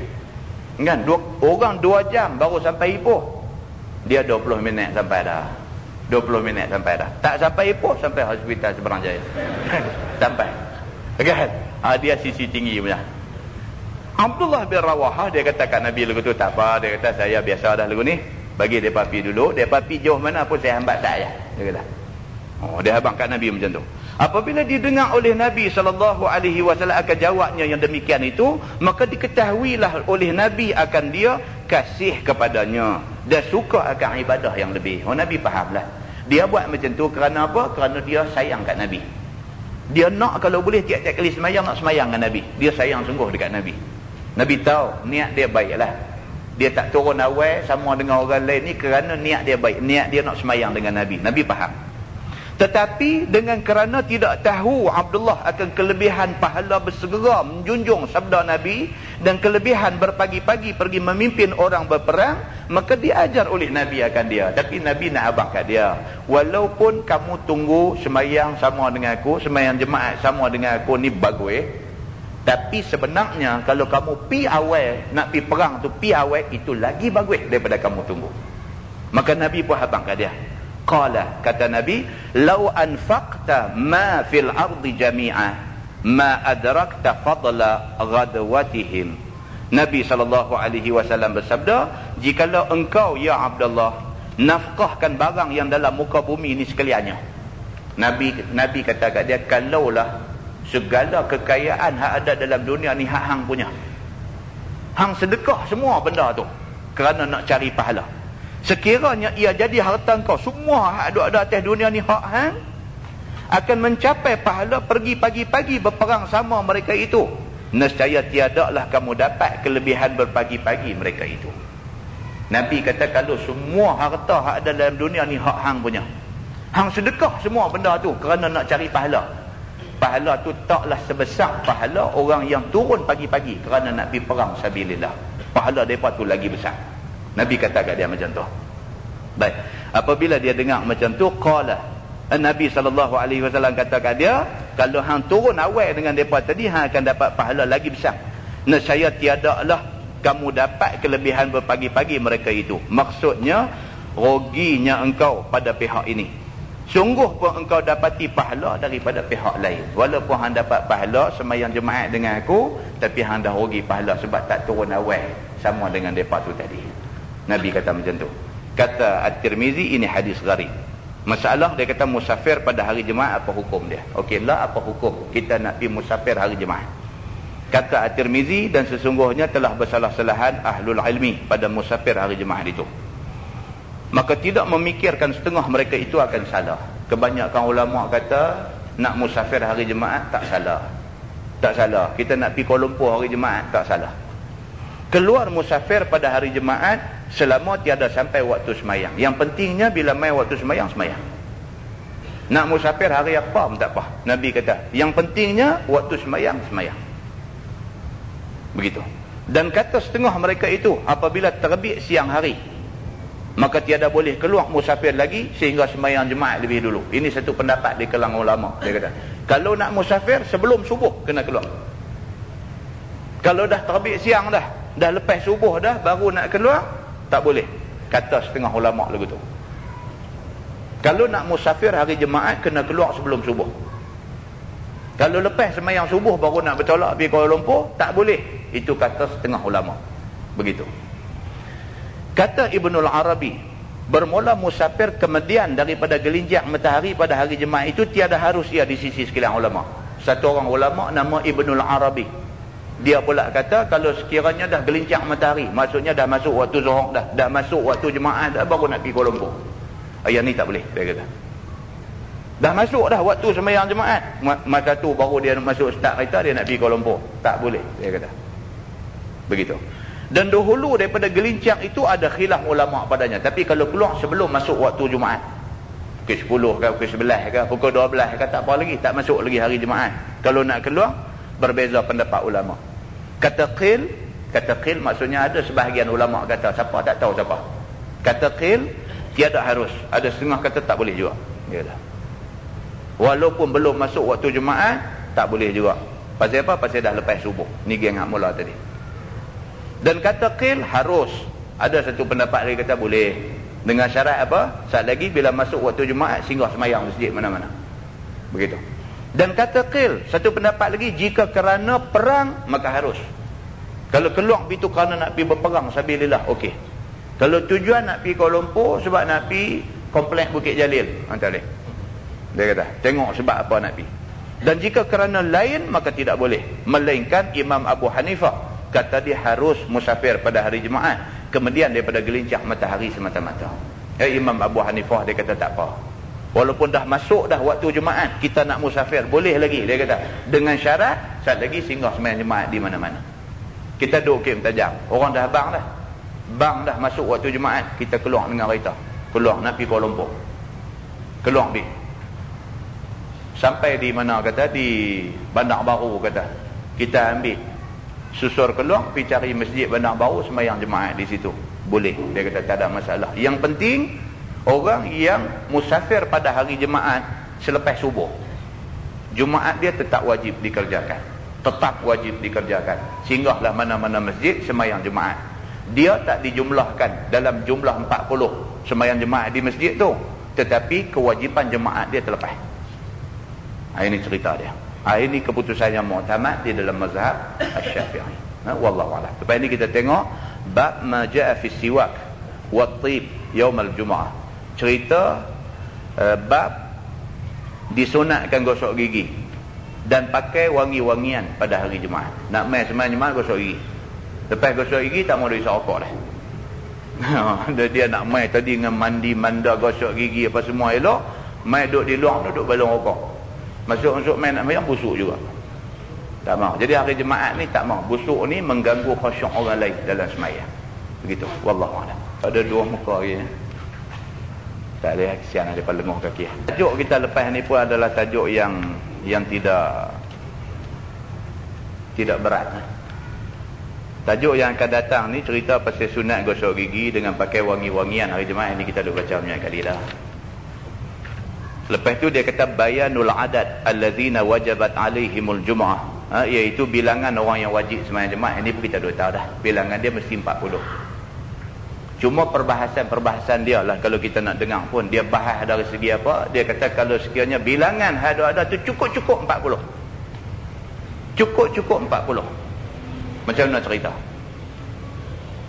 Kan? Orang 2 jam baru sampai Ipoh. Dia 20 minit sampai dah. 20 minit sampai dah. Tak sampai Ipoh, sampai hospital Seberang Jaya. Sampai. Kan? Dia sisi tinggi punya. Abdullah bin Rawahah dia kata kat Nabi lagu tu, tak apa. Dia kata saya biasa dah lagu ni. Bagi mereka pergi dulu. Mereka pergi jauh mana pun saya hambat tak ya. Dia kata. Oh, dia habang kat Nabi macam tu. Apabila didengar oleh Nabi SAW akan jawabnya yang demikian itu, maka diketahuilah oleh Nabi akan dia kasih kepadanya dan suka akan ibadah yang lebih. Oh, Nabi fahamlah. Dia buat macam tu kerana apa? Kerana dia sayang kat Nabi. Dia nak kalau boleh tiap-tiap kali semayang nak semayang dengan Nabi. Dia sayang sungguh dekat Nabi. Nabi tahu niat dia baiklah. Dia tak turun awal sama dengan orang lain ni kerana niat dia baik. Niat dia nak semayang dengan Nabi. Nabi faham. Tetapi dengan kerana tidak tahu Abdullah akan kelebihan pahala bersegera menjunjung sabda Nabi dan kelebihan berpagi-pagi pergi memimpin orang berperang, maka diajar oleh Nabi akan dia. Tapi Nabi nak abang kat dia, walaupun kamu tunggu semayang sama dengan aku, semayang jemaat sama dengan aku ni bagus, tapi sebenarnya kalau kamu pi awal nak pi perang tu, pi awal itu lagi bagus daripada kamu tunggu. Maka Nabi pun abang kat dia. Qala, kata Nabi, lau anfaqta ma fil ardi jami'a ma adrakta fadla ghadwatihim. Nabi SAW bersabda, jikalau engkau ya Abdullah nafkahkan barang yang dalam muka bumi ini sekaliannya. Nabi kata kat dia, kalaulah segala kekayaan hak ada dalam dunia ni hak hang punya, hang sedekah semua benda tu kerana nak cari pahala. Sekiranya ia jadi harta kau, semua hak ada atas dunia ni hak hang, akan mencapai pahala pergi pagi-pagi berperang sama mereka itu, nescaya tiadalah kamu dapat kelebihan berpagi-pagi mereka itu. Nabi kata kalau semua harta hak ada dalam dunia ni hak hang punya, hang sedekah semua benda tu kerana nak cari pahala, pahala tu taklah sebesar pahala orang yang turun pagi-pagi kerana nak pergi perang sabilillah. Pahala mereka tu lagi besar. Nabi kata kat dia macam tu. Baik, apabila dia dengar macam tu, qala, Nabi SAW kata kat dia, kalau hang turun awal dengan mereka tadi, hang akan dapat pahala lagi besar. Nescaya tiadalah kamu dapat kelebihan berpagi-pagi mereka itu. Maksudnya ruginya engkau pada pihak ini. Sungguh pun engkau dapati pahala daripada pihak lain. Walaupun hang dapat pahala semayang jemaat dengan aku, tapi hang dah rugi pahala sebab tak turun awal sama dengan mereka tu tadi. Nabi kata macam tu. Kata At-Tirmizi, ini hadis gharib. Masalah dia kata musafir pada hari Jumaat, apa hukum dia? Okeylah, apa hukum kita nak pergi musafir hari Jumaat? Kata At-Tirmizi, dan sesungguhnya telah bersalah-salahan ahlul ilmi pada musafir hari Jumaat itu. Maka tidak memikirkan setengah mereka itu akan salah. Kebanyakan ulama kata nak musafir hari Jumaat tak salah. Tak salah. Kita nak pergi Kuala Lumpur hari Jumaat tak salah. Keluar musafir pada hari Jumaat selama tiada sampai waktu semayang. Yang pentingnya bila mai waktu semayang, semayang. Nak musafir hari apa pun tak apa. Nabi kata, yang pentingnya waktu semayang, semayang. Begitu. Dan kata setengah mereka itu, apabila terbit siang hari, maka tiada boleh keluar musafir lagi sehingga semayang Jumaat lebih dulu. Ini satu pendapat di kalangan ulama. Dia kata, kalau nak musafir sebelum subuh kena keluar. Kalau dah terbit siang dah lepas subuh dah baru nak keluar, tak boleh. Kata setengah ulama lagu tu. Kalau nak musafir hari Jumaat kena keluar sebelum subuh. Kalau lepas semayang subuh baru nak bertolak pergi Kuala Lumpur, tak boleh. Itu kata setengah ulama. Begitu. Kata Ibnul Arabi, bermula musafir kemudian daripada gelincir matahari pada hari Jumaat itu tiada harus ia di sisi sekalian ulama. Satu orang ulama nama Ibnul Arabi, dia pula kata kalau sekiranya dah gelincir matahari, maksudnya dah masuk waktu zuhur dah masuk waktu Jumaat dah, baru nak pergi Kuala Lumpur, yang ni tak boleh, dia kata. Dah masuk dah waktu sembahyang Jumaat. Masa tu baru dia masuk start kereta, dia nak pergi Kuala Lumpur. Tak boleh, dia kata. Begitu. Dan dahulu daripada gelincang itu ada khilaf ulama padanya. Tapi kalau keluar sebelum masuk waktu Jumaat, pukul 10 ke, pukul 11 ke, pukul 12 ke, tak apa lagi, tak masuk lagi hari Jumaat. Kalau nak keluar, berbeza pendapat ulama. Kata qil maksudnya ada sebahagian ulama kata, siapa tak tahu siapa. Kata qil tiada harus, ada setengah kata tak boleh juga. Yalah. Walaupun belum masuk waktu Jumaat, tak boleh juga. Pasal apa? Pasal dah lepas subuh. Ni geng hak mula tadi. Dan kata qil harus, ada satu pendapat lagi kata boleh. Dengan syarat apa? Saat lagi bila masuk waktu Jumaat, singgah semayang masjid mana-mana. Begitu. Dan kata qil, satu pendapat lagi, jika kerana perang maka harus. Kalau keluar itu kerana nak pergi berperang sabilillah, okey. Kalau tujuan nak pergi Kuala Lumpur sebab nak pergi kompleks Bukit Jalil, tak boleh. Dia kata, tengok sebab apa nak pergi. Dan jika kerana lain maka tidak boleh. Melainkan Imam Abu Hanifah kata dia harus musafir pada hari Jumaat, kemudian daripada gelincang matahari semata-mata. Imam Abu Hanifah dia kata tak apa. Walaupun dah masuk dah waktu Jumaat, kita nak musafir, boleh lagi, dia kata. Dengan syarat, saat lagi singgah sembahyang Jumaat di mana-mana. Kita duduk Kim Tajam, orang dah bang dah. Bang dah masuk waktu Jumaat, kita keluar dengan kereta. Keluar nak pergi Kuala Lumpur. Keluar pergi. Sampai di mana kata, di Bandar Baru kata. Kita ambil, susur keluar, pergi cari masjid Bandar Baru, sembahyang Jumaat di situ. Boleh, dia kata tak ada masalah. Yang penting, orang yang musafir pada hari Jumaat selepas subuh, Jumaat dia tetap wajib dikerjakan. Tetap wajib dikerjakan. Singgahlah mana-mana masjid sembahyang Jumaat. Dia tak dijumlahkan dalam jumlah 40 sembahyang Jumaat di masjid tu, tetapi kewajipan Jumaat dia terlepas. Ini cerita dia. Ini keputusan yang mu'tamad di dalam mazhab Asy-Syafi'i. Wallahu a'lam. Lepas ini kita tengok bab ma jaa fi siwak wa tib yaum al-jumu'ah. Cerita bab disunatkan gosok gigi dan pakai wangi-wangian pada hari Jumaat. Nak mai sembahyang Jumaat gosok gigi. Lepas gosok gigi tak mau diisap rokok dah. Dia nak mai tadi dengan mandi, manda, gosok gigi apa semua elok, mai duduk di luar duduk balong rokok. Masuk main nak sembahyang busuk juga. Tak mau. Jadi hari Jumaat ni tak mau. Busuk ni mengganggu khusyuk orang lain dalam sembahyang. Begitu. Wallahu a'lam. Ada dua muka lagi. Tak ada, kesian ada lenguh kaki. Tajuk kita lepas ni pun adalah tajuk yang tidak berat. Tajuk yang akan datang ni cerita pasal sunat gosok gigi dengan pakai wangi-wangian hari Jumaat. Ini kita dah baca banyak kali dah. Lepas tu dia kata bayanul adat allazina wajabat alaihimul jumu'ah, iaitu bilangan orang yang wajib sembahyang Jumaat. Ini pun kita dah tahu dah. Bilangan dia mesti 40. Cuma perbahasan dia lah kalau kita nak dengar pun, dia bahas dari segi apa? Dia kata kalau sekiranya bilangan ada tu cukup-cukup 40. Cukup-cukup 40. Macam mana cerita?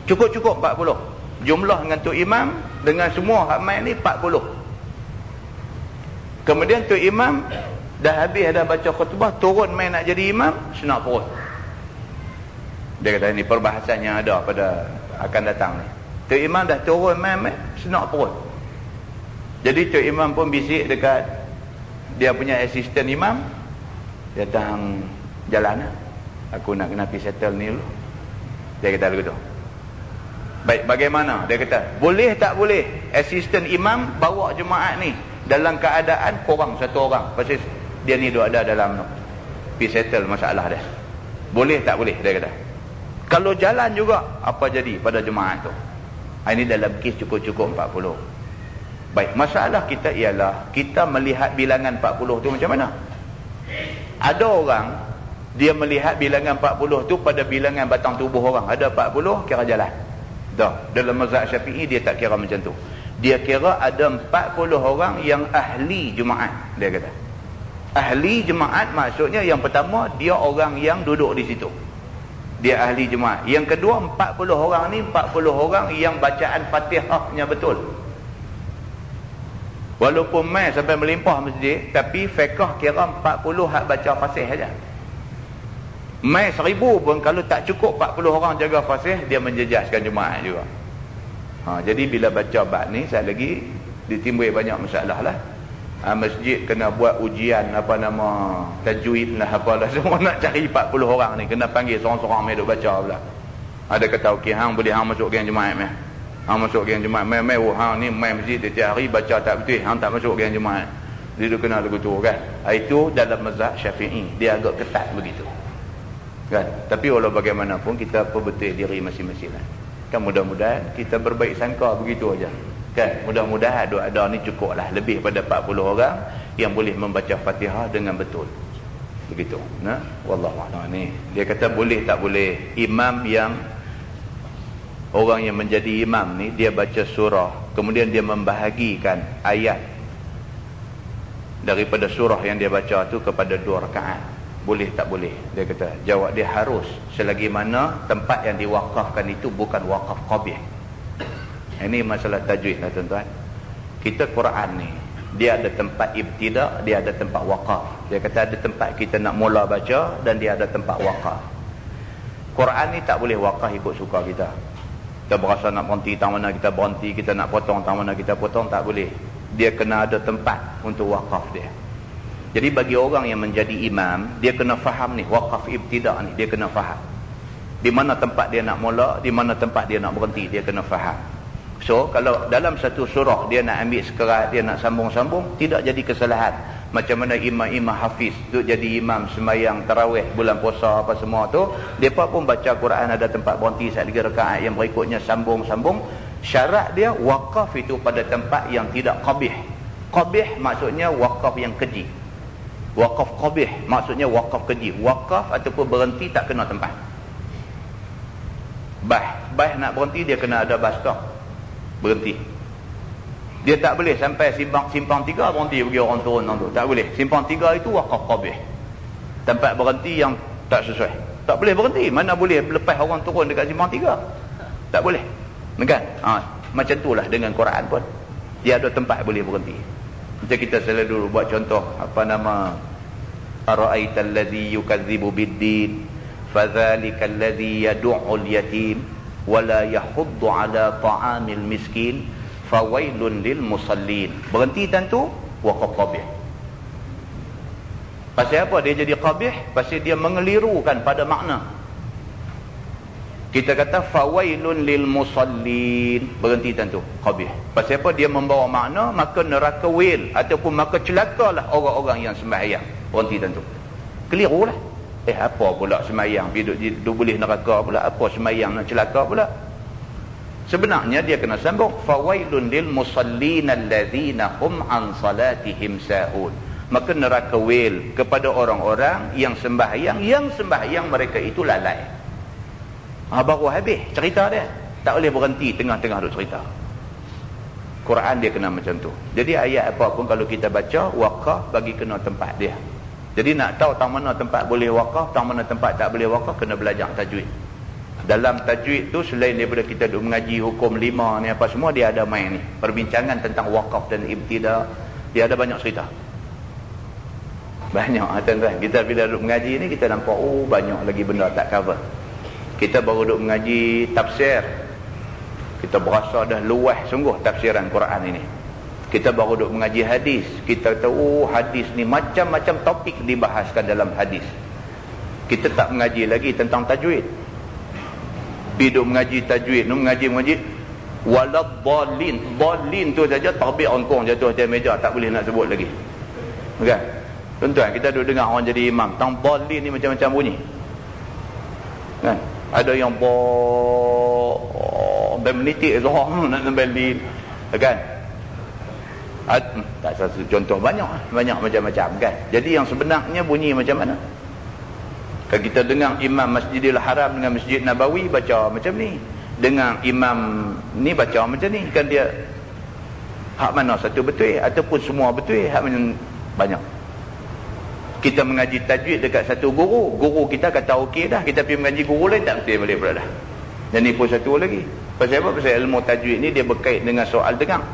Cukup-cukup 40. Jumlah dengan tu imam dengan semua ramai ni 40. Kemudian tu imam dah habis dah baca khutbah, turun main nak jadi imam, senak perut. Dia kata ini perbahasan yang ada pada akan datang ni. Tu imam dah turun main senak perut. Jadi tu imam pun bisik dekat dia punya asisten imam. Dia datang jalan lah. Aku nak kena pergi settle ni dulu. Dia kata begitu. Baik, bagaimana? Dia kata, boleh tak boleh asisten imam bawa jemaat ni dalam keadaan korang satu orang, pasal dia ni ada dalam pergi settle masalah dia. Boleh tak boleh? Dia kata. Kalau jalan juga, apa jadi pada jemaat tu? Ini dalam kes cukup-cukup 40. Baik, masalah kita ialah kita melihat bilangan 40 tu macam mana? Ada orang dia melihat bilangan 40 tu pada bilangan batang tubuh orang. Ada 40 kira jalan. Dah, dalam mazhab Syafi'i dia tak kira macam tu. Dia kira ada 40 orang yang ahli Jumaat, dia kata. Ahli Jumaat maksudnya yang pertama dia orang yang duduk di situ. Dia ahli Jumaat. Yang kedua 40 orang ni 40 orang yang bacaan Fatihahnya betul. Walaupun mai sampai melimpah masjid, tapi fiqh kira 40 hak baca fasih saja. Mai 1000 pun kalau tak cukup 40 orang jaga fasih, dia menjejaskan Jumaat juga. Jadi bila baca bab ni, saya lagi ditimbul banyak masalah lah. masjid kena buat ujian apa nama tajwid lah apalah semua nak cari 40 orang ni kena panggil seorang-seorang mai duk baca pula. Ada kata okey hang boleh hang masuk geng jemaat meh. Hang masuk geng jemaat meh hang ni mai masjid setiap hari baca tak betul hang tak masuk geng jemaat. Dia duk kena lagu tu kan. Itu dalam mazhab Syafi'i dia agak ketat begitu. Kan? Tapi walau bagaimanapun kita perbetul diri masing-masing kan mudah-mudahan kita berbaik sangka begitu aja. Kan mudah-mudahan doa-doa ni cukup lah lebih pada 40 orang yang boleh membaca Fatihah dengan betul begitu. Nah, wallahu a'lam. Ni dia kata boleh tak boleh imam yang orang yang menjadi imam ni dia baca surah kemudian dia membahagikan ayat daripada surah yang dia baca tu kepada 2 rakaat, boleh tak boleh? Dia kata jawab dia harus selagi mana tempat yang diwakafkan itu bukan wakaf qabih. Ini masalah tajwid lah tuan-tuan. Kita Quran ni dia ada tempat ibtida, dia ada tempat wakaf. Dia kata ada tempat kita nak mula baca dan dia ada tempat wakaf. Quran ni tak boleh wakaf ikut suka kita. Kita berasa nak berhenti tang mana kita berhenti, kita nak potong tang mana kita potong, tak boleh. Dia kena ada tempat untuk wakaf dia. Jadi bagi orang yang menjadi imam, dia kena faham ni wakaf ibtida ni, dia kena faham. Di mana tempat dia nak mula, di mana tempat dia nak berhenti, dia kena faham. So, kalau dalam satu surah dia nak ambil sekerat, dia nak sambung-sambung, tidak jadi kesalahan. Macam mana imam-imam hafiz duk jadi imam sembahyang tarawih bulan puasa apa semua tu, depa pun baca Quran ada tempat berhenti saat 3 rakaat, yang berikutnya sambung-sambung. Syarat dia wakaf itu pada tempat yang tidak qabih. Qabih maksudnya wakaf yang keji. Wakaf qabih maksudnya wakaf keji. Wakaf ataupun berhenti tak kena tempat. Bah nak berhenti dia kena ada bastah. Berhenti. Dia tak boleh sampai simpang 3 berhenti bagi orang turun tu. Tak boleh. Simpang 3 itu wakaf qabih. Tempat berhenti yang tak sesuai. Tak boleh berhenti. Mana boleh lepas orang turun dekat simpang 3? Tak boleh. Kan? Macam itulah dengan Quran pun. Dia ada tempat boleh berhenti. Macam kita selalu dulu buat contoh apa nama ara'aital ladzi yukadzibu bid-din fadzalikal ladzi yad'ul yatim wala yahuddu ala ta'amil miskin fawailun lil musallin. Berhenti tentu waqaf qabih. Pasal apa dia jadi qabih? Pasal dia mengelirukan pada makna. Kita kata fawailun lil musallin, berhenti tentu qabih. Pasal apa? Dia membawa makna maka neraka wail ataupun maka celakalah orang-orang yang sembahyang. Berhenti tentu. Keliru lah. Apa pula sembahyang duduk boleh neraka pula, apa sembahyang nak celaka pula? Sebenarnya dia kena sambung fawailun lil musallin allazina hum an salatihim sahun. Maka neraka wail kepada orang-orang yang sembahyang mereka itu lalai. Baru habis cerita dia. Tak boleh berhenti tengah-tengah duk cerita. Quran dia kena macam tu. Jadi ayat apa pun kalau kita baca, wakaf bagi kena tempat dia. Jadi nak tahu tang mana tempat boleh wakaf, tang mana tempat tak boleh wakaf, kena belajar tajwid. Dalam tajwid tu selain daripada kita duk mengaji hukum 5 ni apa semua, dia ada main ni. Perbincangan tentang wakaf dan ibtida. Dia ada banyak cerita. Banyak tuan-tuan. Kita bila duk mengaji ni kita nampak banyak lagi benda tak cover. Kita baru duk mengaji tafsir. Kita berasa dah luas sungguh tafsiran Quran ini. Kita baru duk mengaji hadis. Kita tahu hadis ni macam-macam topik dibahaskan dalam hadis. Kita tak mengaji lagi tentang tajwid. Duk mengaji tajwid, mengaji waladhdallin. Dallin tu saja terbit ongkong jatuh atas meja, tak boleh nak sebut lagi. Kan? Tuan-tuan, kita duk dengar orang jadi imam, tang dallin ni macam-macam bunyi. Kan? Ada yang dan menitik zohor nak nambah kan? Tak satu contoh, banyak macam-macam kan. Jadi yang sebenarnya bunyi macam mana? Kalau kita dengar imam Masjidil Haram dengan Masjid Nabawi baca macam ni, dengar imam ni baca macam ni, kan dia hak mana satu betul ataupun semua betul, hak mana banyak. Kita mengaji tajwid dekat satu guru kita kata okey dah, kita pergi mengaji guru lain tak mesti boleh pula dah. Dan ni pun satu lagi. Pasal apa? Pasal ilmu tajwid ni dia berkait dengan soal dengar.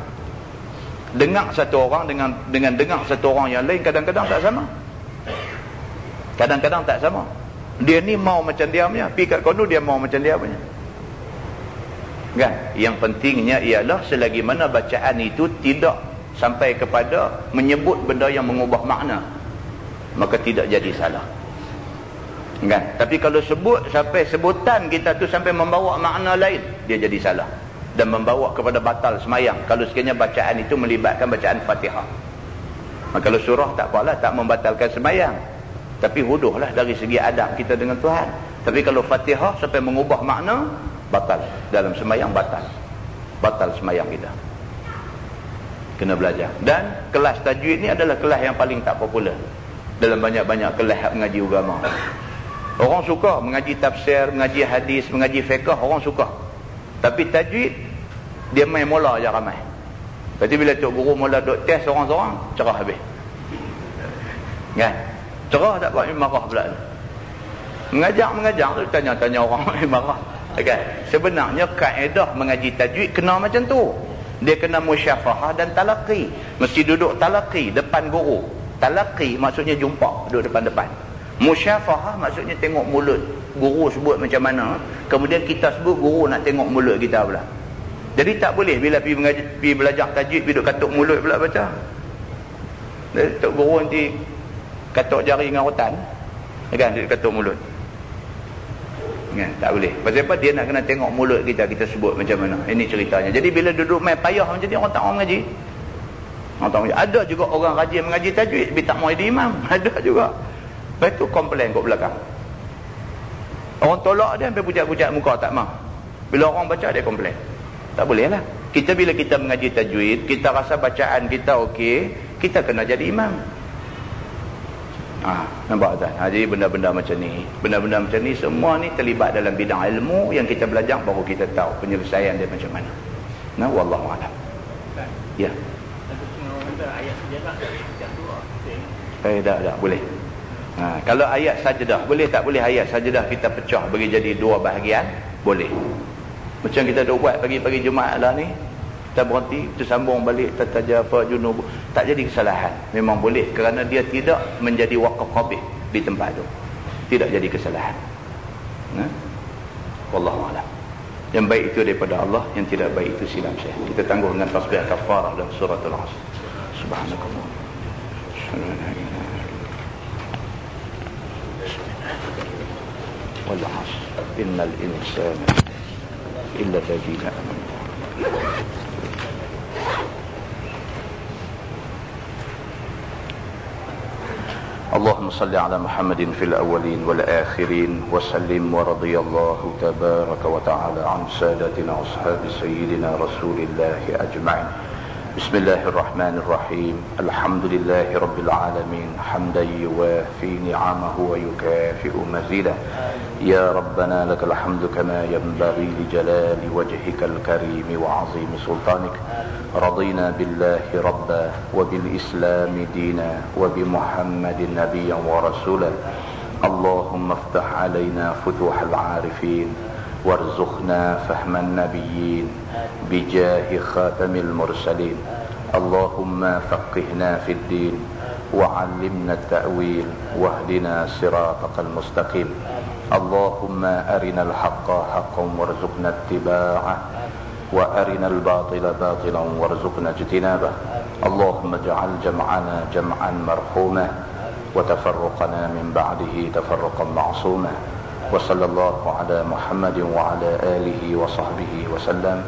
Dengar satu orang dengan dengar satu orang yang lain kadang-kadang tak sama. Kadang-kadang tak sama. Dia ni mau macam dia punya, pergi kat kono dia mau macam dia punya. Kan? Yang pentingnya ialah selagi mana bacaan itu tidak sampai kepada menyebut benda yang mengubah makna, maka tidak jadi salah. Kan? Tapi kalau sebut sampai sebutan kita tu sampai membawa makna lain, dia jadi salah dan membawa kepada batal semayang. Kalau sekiranya bacaan itu melibatkan bacaan Fatihah. Maka kalau surah tak apalah, tak membatalkan semayang, tapi huduhlah dari segi adab kita dengan Tuhan. Tapi kalau Fatihah sampai mengubah makna, batal dalam semayang, batal semayang kita. Kena belajar. Dan kelas tajwid ni adalah kelas yang paling tak popular dalam banyak-banyak kelas mengaji agama. Orang suka mengaji tafsir, mengaji hadis, mengaji fiqh, orang suka. Tapi tajwid, dia main mula je ramai. Lepas bila tok guru mula duk test orang-orang, cerah habis. Kan? Cerah tak buat marah pula. Mengajar tu tanya-tanya orang marah. Kan? Sebenarnya kaedah mengaji tajwid kena macam tu. Dia kena musyafahah dan talaqi. Mesti duduk talaqi depan guru. Talaqi maksudnya jumpa, duduk depan-depan. Musyafahah maksudnya tengok mulut guru sebut macam mana, kemudian kita sebut, guru nak tengok mulut kita pula. Jadi tak boleh bila pergi belajar tajwid duduk katuk mulut pula baca. Tok guru nanti katuk jari dengan rotan, kan, duduk katuk mulut. Kan? Tak boleh. Pasal apa? Dia nak kena tengok mulut kita, kita sebut macam mana. Ini ceritanya. Jadi bila duduk main payah macam ni, orang tak mau mengaji. Orang tak mau mengaji. Ada juga orang rajin mengaji tajwid, tapi tak mau jadi imam. Ada juga. Lepas tu komplain kat belakang. Orang tolak dia sampai pucat-pucat muka, tak mau. Bila orang baca, dia komplain. Tak boleh lah. Kita bila kita mengaji tajwid, kita rasa bacaan kita okey, kita kena jadi imam. Nampak tak? Jadi benda-benda macam ni, benda-benda macam ni semua ni terlibat dalam bidang ilmu yang kita belajar, baru kita tahu penyelesaian dia macam mana. Nah, wallahu a'lam. Ya. Tak boleh. Kalau ayat sajdah boleh, tak boleh ayat sajdah kita pecah bagi jadi dua bahagian, boleh. Macam kita dah buat pagi-pagi Jumaat lah ni, kita berhenti, kita sambung balik tatajafa junub, tak jadi kesalahan. Memang boleh kerana dia tidak menjadi waqaf qabih di tempat tu, tidak jadi kesalahan. Wallahu a'lam. Yang baik itu daripada Allah, yang tidak baik itu silap saya. Kita tangguh dengan tasbih kafarah dan surah Al-Asr. Subhanakallah. wal 'ashr innal insana illa alladhina amanu. اللهم صل على محمد في الأولين والآخرين وسلم ورضي الله تبارك وتعالى عن سادتنا أصحاب سيدنا رسول الله أجمعين. بسم الله الرحمن الرحيم. الحمد لله رب العالمين حمدا يوافي نعمه ويكافئ مزيدا. يا ربنا لك الحمد كما ينبغي لجلال وجهك الكريم وعظيم سلطانك. رضينا بالله ربا وبالإسلام دينا وبمحمد نبيا ورسولا. اللهم افتح علينا فتوح العارفين وارزقنا فهم النبيين بجاه خاتم المرسلين. اللهم فقهنا في الدين وعلمنا التأويل واهدنا صراطك المستقيم. اللهم أرنا الحق حقا وارزقنا اتباعه وأرنا الباطل باطلا وارزقنا اجتنابه. اللهم اجعل جمعنا جمعا مرحوما وتفرقنا من بعده تفرقا معصوما. وصلى الله على محمد وعلى آله وصحبه وسلم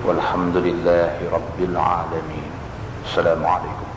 والحمد لله رب العالمين. السلام عليكم.